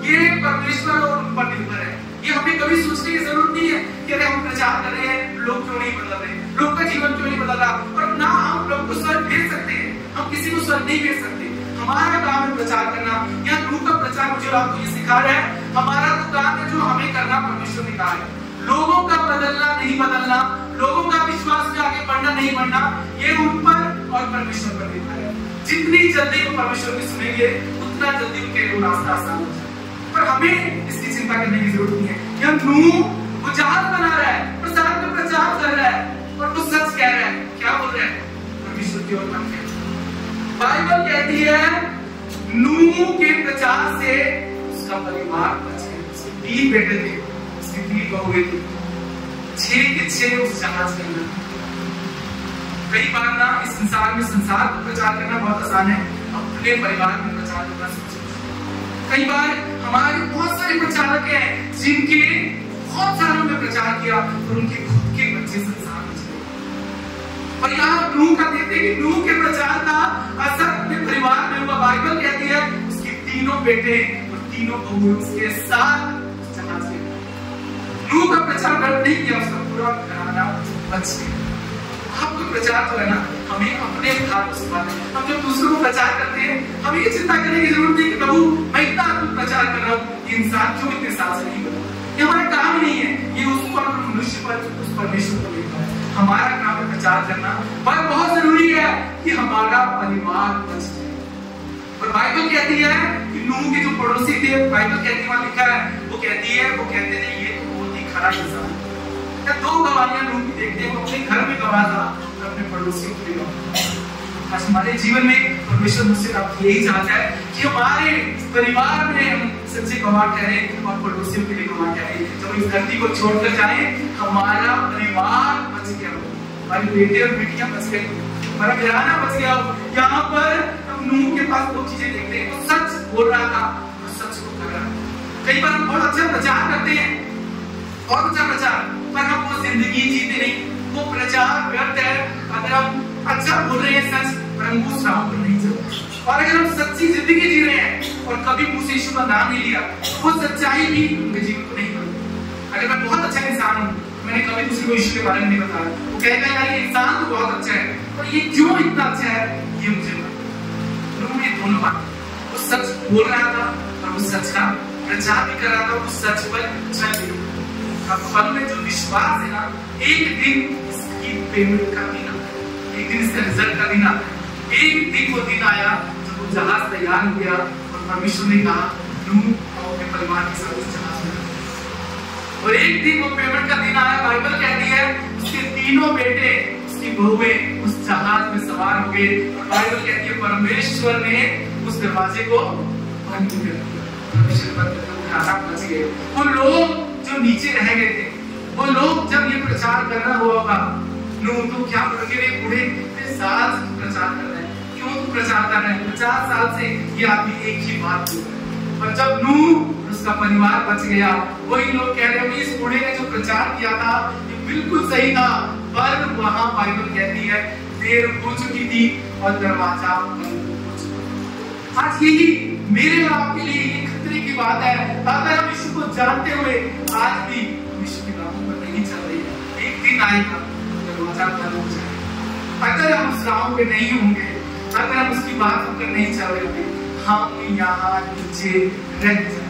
ये परमेश्वर और उन पर निर्भर है। ये हमें कभी सोचने की जरूरत नहीं है कि अरे हम प्रचार कर रहे हैं लोग क्यों नहीं बदल रहे, लोग का जीवन क्यों नहीं बदल रहा, और ना हम लोग को स्वर्ग भेज सकते हैं, हम किसी को स्वर्ग नहीं भेज सकते। हमारा काम है प्रचार करना। यहाँ नूह का प्रचार मुझे आपको ये सिखा रहा है हमारा तो काम है जो हमें करना परमेश्वर ने कहा है। लोगों का बदलना नहीं बदलना, लोगों का विश्वास में आगे बढ़ना नहीं बढ़ना, ये उन पर और परमेश्वर पर निर्भर है। जितनी जल्दी वो परमेश्वर की सुनेंगे उतना जल्दी उनके लिए रास्ता आसान हो जाएगा। पर हमें इसकी चिंता करने की जरूरत नहीं है। यहाँ नूह वो जहाज बना रहा है और साथ में प्रचार कर रहा है और वो सच कह रहा है। क्या बोल रहा है? परमेश्वर की ओर मन है। बाइबल कहती है नूह के प्रचार से उसका परिवार बच गया। उसके 3 बेटे थे, उसकी 3 बहुएं थी, 6 के 6 उस जहाज के अंदर। कई बार ना इस संसार में संसार को प्रचार करना बहुत आसान है, अपने परिवार में प्रचार करना सबसे मुश्किल। कई बार हमारे बहुत सारे प्रचारक हैं जिनके बहुत सालों में प्रचार किया और उनके खुद के बच्चे संसार में चले। और यहाँ नूह का देखते हैं कि नूह के प्रचार का असर अपने परिवार में हुआ। बाइबल कहती है उसके 3 बेटे और 3 बहुएं उसके साथ जहाज में। नूह का प्रचार नहीं किया, उसका पूरा घराना बच गया। आपको प्रचार तो है ना, हमें अपने हाथ को संभालना है। हम जब दूसरों को प्रचार करते हैं हमें ये चिंता करने की जरूरत नहीं कि प्रभु मैं इतना अद्भुत प्रचार कर रहा हूँ, ये इंसान क्यों इतने साल से नहीं बना। ये हमारा काम नहीं है, ये उस पर मनुष्य पर उस परमेश्वर को लेकर है। हमारा काम है प्रचार करना, पर बहुत जरूरी है कि हमारा परिवार बच जाए। और बाइबल कहती है कि नूह के जो पड़ोसी थे, बाइबल कहती है वहां लिखा है वो कहते थे ये तो बहुत ही खराब इंसान है। 2 गवाहियां नूह की देखते हैं, वो अपने घर में गवाह था और अपने पड़ोसियों के लिए गवाह। आज हमारे जीवन में परमेश्वर मुझसे आपको यही चाहता है कि हमारे परिवार में हम सच्चे गवाह ठहरे और पड़ोसियों के लिए गवाह ठहरे। जब इस धरती को छोड़कर जाए हमारा परिवार बच गया हो, हमारे बेटे और बेटियां बच गए, हमारा घराना बच गया हो। यहाँ पर हम नूह के पास दो चीजें देखते हैं, तो सच बोल रहा था और सच को कर रहा था। कई बार हम बहुत अच्छा प्रचार करते हैं, बहुत अच्छा प्रचार, पर हम वो जिंदगी जीते नहीं। वो प्रचार व्यर्थ है अगर हम अच्छा बोल रहे हैं सच, पर हम उस राह पर नहीं चल रहे। और अगर हम सच्ची जिंदगी जी रहे हैं और कभी मुझसे यीशु का नाम नहीं लिया, वो सच्चाई भी उनके जीवन को नहीं बदलती। अगर मैं बहुत अच्छा इंसान हूँ, मैंने कभी किसी को यीशु के बारे में नहीं बताया, वो कहेगा यार ये इंसान तो बहुत अच्छा है, पर ये क्यों इतना अच्छा है ये मुझे पता। दोनों बात, वो सच बोल रहा था और वो सच का प्रचार भी कर रहा था, वो सच पर चल भी रहा था। फल में जो विश्वास है ना, एक दिन इसकी पेमेंट का दिन आता है, एक दिन इसका रिजल्ट का दिन आता है। एक दिन वो दिन आया जब वो जहाज तैयार हो गया और परमेश्वर ने कहा नूह अपने परिवार के साथ उस जहाज में। और एक दिन वो पेमेंट का दिन आया, बाइबल कहती है उसके तीनों बेटे, उसकी बहुएं उस जहाज में सवार हो गए। और बाइबल कहती है परमेश्वर ने उस दरवाजे को बंद कर दिया, परमेश्वर बंद करके उठाना बच गए। वो लोग जो नीचे रह गए थे, वो लोग जब ये प्रचार करना हुआ होगा, नूह तो क्या बोलेंगे, बूढ़े कितने साल से प्रचार कर रहे हैं, क्यों तू प्रचार कर रहे हैं, 50 साल से ये आदमी एक ही बात बोल रहा है। और जब नूह उसका परिवार बच गया, वही लोग कह रहे हैं इस बूढ़े ने जो प्रचार किया था ये बिल्कुल सही था, पर वहां बाइबल कहती है देर हो चुकी थी और दरवाजा बंद हो चुका। आज यही मेरे और आपके लिए ये खतरे की बात है, अगर हम यीशु को जानते हुए आज भी यीशु के राहों पर नहीं चल रहे हैं, एक दिन आएगा दरवाजा बंद हो जाएगा। अगर हम उस राहों पे नहीं होंगे, अगर हम उसकी बात होकर नहीं चल रहे होंगे, हम यहाँ नीचे रह जाएंगे,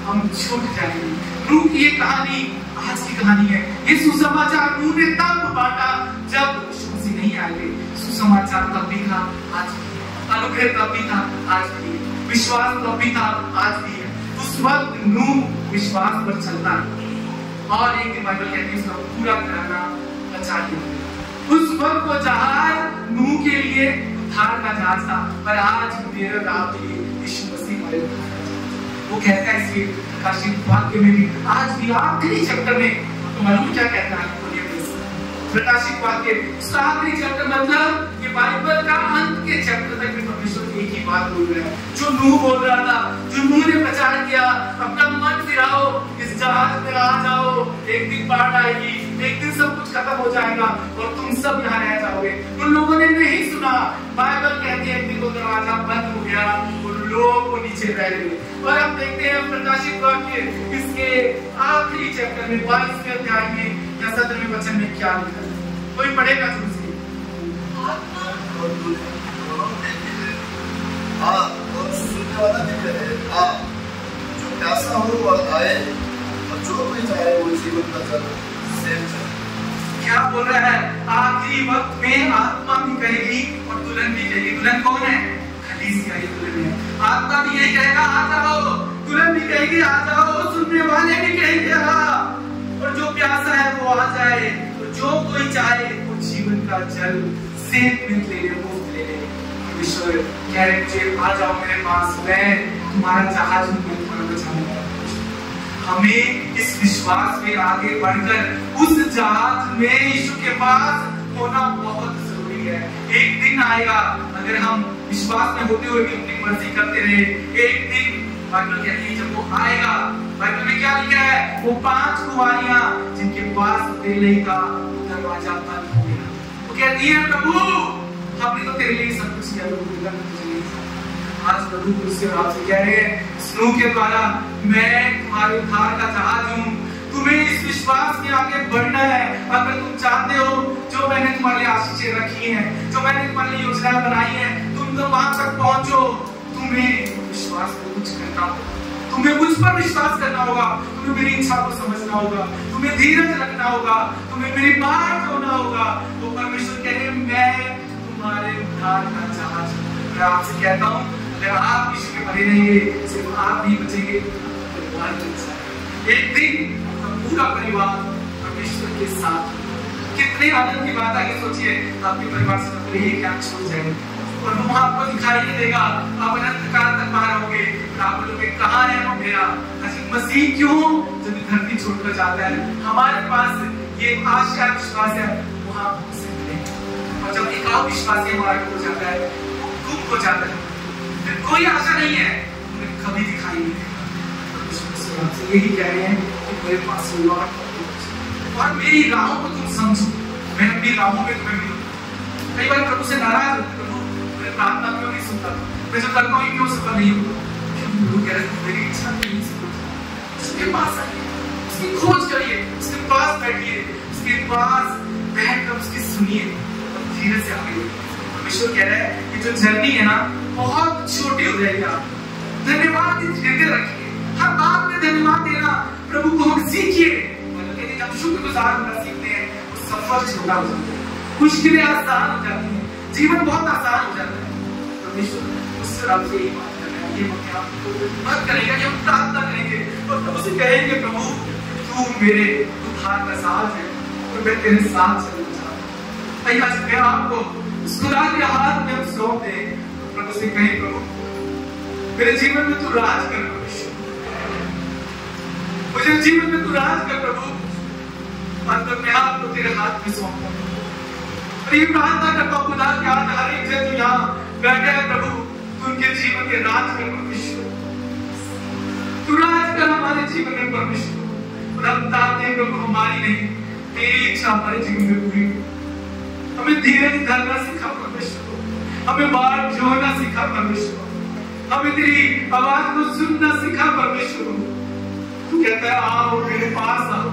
हम छूट जाएंगे। नूह की ये कहानी आज की कहानी है। ये सुसमाचार नूह ने तब बांटा जब यीशु मसीह नहीं आए। सुसमाचार तब भी था, आज भी है। अनुग्रह तब भी था, आज भी है। विश्वास तब भी था, आज भी है। उस वक्त नूह विश्वास पर चलता है और एक दिन बाइबल कहती है उसका पूरा घराना बचा लिया। उस वक्त वो जहाज नूह के लिए उद्धार का जहाज था, पर आज मेरे और आपके लिए यीशु मसीह हमारे उद्धार का जहाज। वो कहता है इसके प्रकाशित वाक्य में भी, आज भी आखिरी चैप्टर में, तो मालूम क्या कहता है प्रकाशित वाक्य, उसका आखिरी चैप्टर मतलब ये बाइबल का अंत के चैप्टर तक में परमेश्वर एक ही बात बोल रहा है जो नूह बोल रहा था, जो नूह ने प्रचार किया, अपना मन फिराओ, इस जहाज में आ जाओ, एक दिन बाढ़ आएगी, एक दिन सब कुछ खत्म हो जाएगा और तुम सब यहाँ रह जाओगे। उन लोगों ने नहीं सुना। बाइबल कहती है एक दिन वो दरवाजा बंद हो गया, उन लोग वो नीचे रह गए। और हम देखते हैं प्रकाशित वाक्य इसके आखिरी चैप्टर में 22वें अध्याय में या 17वें वचन में क्या लिखा है, कोई पढ़ेगा तो उसकी और सुनने वाला भी कहे जो प्यासा हो वह आए और जो कोई चाहे वो जीवन का जल से जाए। क्या बोल रहा है, आखिरी वक्त में आत्मा भी कहेगी और दुल्हन भी कहेगी। दुल्हन कौन है? कलीसिया ही दुल्हन है। आत्मा भी यही कहेगा आ जाओ, दुल्हन भी कहेगी आ जाओ, सुनने वाले भी कहेंगे आ, और जो प्यासा है वो आ जाए, और जो कोई चाहे वो जीवन का जल सेठ में ले ले, मुफ्त ले ले। ईश्वर कह रहे मुझे आ जाओ मेरे पास, मैं तुम्हारा जहाज हूं, मैं तुम्हारा बचाने वाला। हमें इस विश्वास में आगे बढ़कर उस जहाज में यीशु के पास होना बहुत जरूरी है। एक दिन आएगा, अगर हम विश्वास में होते हुए भी अपनी मर्जी करते रहे, एक दिन बाइबल कहती है जब वो आएगा, बाइबल में क्या लिखा है, वो 5 कुंवारियां जिनके पास तेल का दरवाजा बंद हो गया, वो कहती है प्रभु हमने तो तेरे लिए सब कुछ किया, आज प्रभु उससे आपसे कह रहे हैं नूह के द्वारा, मैं तुम्हारे उद्धार का जहाज हूं, तुम्हें इस विश्वास में आगे बढ़ना है। अगर तुम चाहते हो जो मैंने तुम्हारे लिए आशीषें रखी हैं, जो मैंने तुम्हारे लिए योजनाएं बनाई हैं, तुम तो वहां तक पहुंचो। तुम्हें विश्वास को कुछ करना होगा, तुम्हें मुझ पर विश्वास करना होगा, तुम्हें मेरी इच्छा को समझना होगा, तुम्हें धीरज रखना होगा, तुम्हें मेरी बात होना होगा। वो परमेश्वर कह रहे मैं तुम्हारे उद्धार का जहाज हूं। मैं आपसे कहता हूं अगर आप यीशु के भरे रहेंगे, सिर्फ आप नहीं बचेंगे, परिवार बच जाएगा। एक दिन आपका पूरा परिवार परमेश्वर के साथ। कितने आनंद की बात है, सोचिए आपके परिवार से तो ये क्या छोड़ जाएंगे और वो आपको दिखाई नहीं देगा, आप अनंत काल तक बाहर होंगे, आप बोलोगे कहाँ है वो मेरा मसीह, क्यों जब धरती छोड़कर जाता है। हमारे पास ये आशा विश्वास है वहां और जब एकाव विश्वासी हमारा खो जाता है, गुम हो जाता है, फिर कोई आशा नहीं है, उन्हें कभी दिखाई नहीं देगा। यही कह रहे हैं कि मेरे पास लौट और मेरी राहों को तुम समझो, मैं अपनी राहों में तुम्हें मिलूं। कई बार प्रभु से नाराज होते, प्रभु मेरी प्रार्थना क्यों नहीं सुनता, मैं जो करता हूँ क्यों सफल नहीं होता। प्रभु कह रहे मेरी इच्छा नहीं सुनता, उसके पास आइए, उसकी खोज करिए, उसके पास बैठिए, उसके पास बैठकर उसकी सुनिए और धीरे से आगे। परमेश्वर कह रहा है कि जो जर्नी है ना बहुत छोटी हो जाएगी। आप धन्यवाद धीरे रखिए, हर बात में धन्यवाद देना प्रभु को हम सीखिए। जब शुक्रगुजार होना सीखते हैं वो सफर छोटा हो जाता है, मुश्किलें आसान हो जाती हैं, जीवन बहुत आसान हो जाता है। परमेश्वर उससे आपसे यही बात कर रहे हैं, ये मत आपको मत करेगा कि हम प्रार्थना करेंगे और प्रभु से कहेंगे प्रभु तू मेरे उद्धार का साथ है और मैं तेरे साथ चलना चाहता हूँ। आज मैं आपको खुदा के हाथ में हम सौंप दें, तो प्रभु से कहें प्रभु मेरे जीवन में तू राज कर, मुझे जीवन में तू राज कर प्रभु, और मैं आपको तेरे हाथ में सौंपता हूं। और ये प्रार्थना करता हूं खुदा कि आज हर एक जन यहाँ बैठे हैं प्रभु, तू उनके जीवन के राज में परमेश्वर, तू राज कर हमारे जीवन में परमेश्वर। और हम चाहते हैं प्रभु हमारी नहीं तेरी इच्छा हमारे जीवन में पूरी हो। हमें धीरज धरना सिखा परमेश्वर, हमें बात जोड़ना सिखा परमेश्वर, हमें तेरी आवाज को सुनना सिखा परमेश्वर। तू कहता है आओ मेरे पास आओ,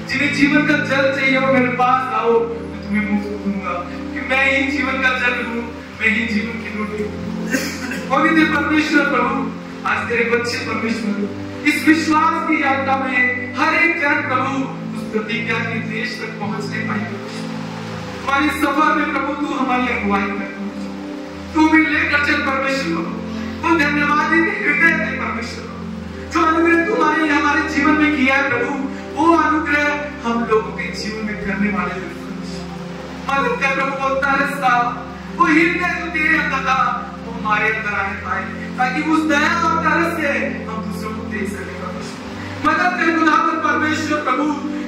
जिन्हें जीवन का जल चाहिए वो मेरे पास आओ, मैं तुम्हें मुफ्त दूंगा, कि मैं ही जीवन का जल हूँ, मैं ही जीवन की रोटी हूँ। और तेरे परमेश्वर प्रभु आज तेरे बच्चे परमेश्वर इस विश्वास की यात्रा में हर एक जन प्रभु उस प्रतिज्ञा के देश तक पहुंचने पाएंगे। हमारे सफर में प्रभु तू हमारी अगुवाई कर, तू भी लेकर चल परमेश्वर। वो धन्यवाद हृदय दे परमेश्वर, जो अनुग्रह तुम्हारे हमारे जीवन में किया है प्रभु, वो अनुग्रह हम लोगों के जीवन में करने वाले मदद कर प्रभु। वो तरसता, वो हृदय जो तेरे अंदर था वो हमारे अंदर आने पाए, ताकि उस दया और तरस से हम दूसरों को दे सके परमेश्वर। मदद कर खुदावन परमेश्वर प्रभु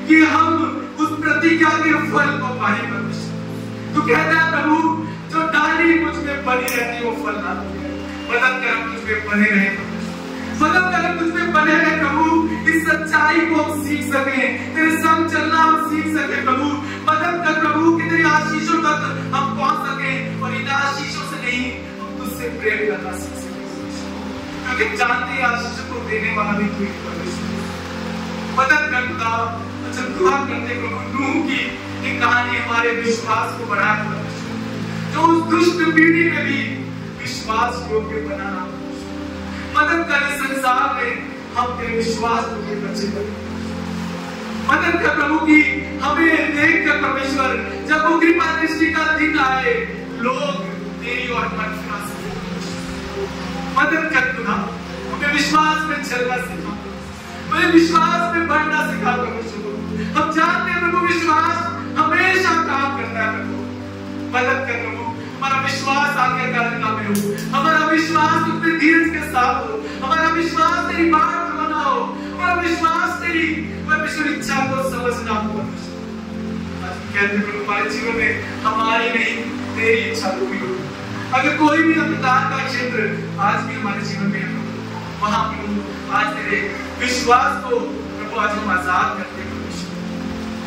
कि हम उस प्रतिज्ञा के फल को पाए परमेश्वर। तू कहता है प्रभु जो डाली मुझ में बनी रहती वो फल ना दे, मदद कर हम तुझ में बने रहे, मदद कर तुझ में बने रहे प्रभु। इस सच्चाई को हम सीख सके, तेरे संग चलना हम सीख सके प्रभु। मदद कर प्रभु कि तेरी आशीषों तक हम पहुंच सके और इन आशीषों से नहीं हम तुझसे प्रेम करना सीख सके, क्योंकि जानते हैं आशीषों को देने वाला भी तू ही परमेश्वर। मदद कर खुदा, अच्छा दुआ करते प्रभु नूह की ये कहानी हमारे विश्वास को बढ़ाए परमेश्वर, जो उस दुष्ट पीढ़ी में भी विश्वास योग्य बनाना। मदद कर इस संसार में हम तेरे विश्वास को के बच्चे बने। मदद कर प्रभु की हमें देख कर परमेश्वर जब वो कृपा दृष्टि का दिन आए लोग तेरी ओर मन फिरा सके। मदद कर खुदा, हमें विश्वास में चलना सिखा, हमें विश्वास में बढ़ना सिखा परमेश्वर। हम जानते हैं प्रभु विश्वास हमेशा काम करता है प्रभु। मदद कर प्रभु हमारा विश्वास आज्ञाकारिता में हो, हमारा विश्वास उसमें धीरज के साथ हो, हमारा विश्वास तेरी बात को ना हो, हमारा विश्वास तेरी परमेश्वर इच्छा को समझना हो। आज कहते हैं हमारे जीवन में हमारी नहीं तेरी इच्छा पूरी हो। अगर कोई भी अंधकार का क्षेत्र आज भी हमारे जीवन में है, वहां प्रभु आज तेरे विश्वास को प्रभु आज हम आजाद करते हैं।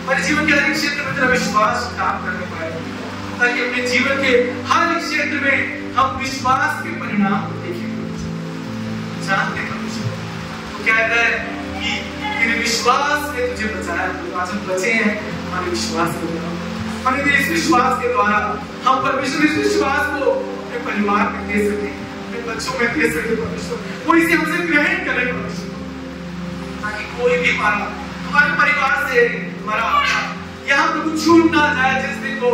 हमारे जीवन के हर एक क्षेत्र में तेरा विश्वास काम करने पाए, ताकि अपने जीवन के हर एक क्षेत्र में हम विश्वास के परिणाम को देखें। जानते हैं वो कहता है कि तेरे विश्वास ने तुझे बचाया, तो आज हम बचे हैं हमारे विश्वास के द्वारा। हमें इस विश्वास के द्वारा हम परमेश्वर इस विश्वास को अपने परिवार में दे सके, अपने बच्चों में दे सके परमेश्वर। वो इसे हमसे ग्रहण करे परमेश्वर, ताकि कोई भी हमारे परिवार से हमारा यहाँ प्रभु छूट ना जाए। जिस दिन को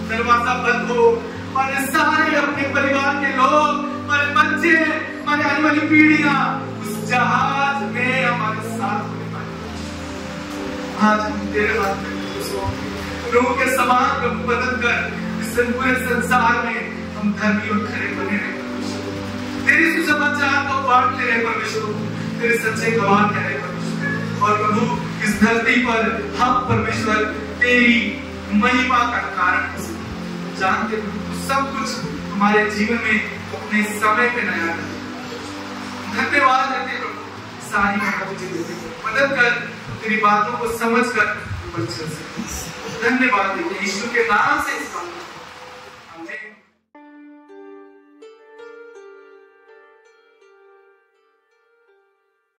दरवाजा बंद हो, हमारे सारे अपने परिवार के लोग, हमारे बच्चे, हमारे आने वाली पीढ़ियां उस जहाज में हमारे साथ होने पाए। आज हम तेरे हाथ में रूह के समान प्रभु मदद कर इस पूरे संसार में हम धर्मी और खरे बने रहे परमेश्वर। तेरे सुसमाचार को बांटते रहे परमेश्वर, तेरे सच्चे गवाह ठहरे परमेश्वर। और प्रभु इस धरती पर हम परमेश्वर तेरी महिमा का कारण हो सके। जानते प्रभु तो सब कुछ हमारे जीवन में अपने समय पे नया कर। धन्यवाद देते प्रभु, सारी महिमा तुझे देते, मदद कर तेरी बातों को समझ कर ऊपर चल सके। धन्यवाद देते यीशु के नाम से।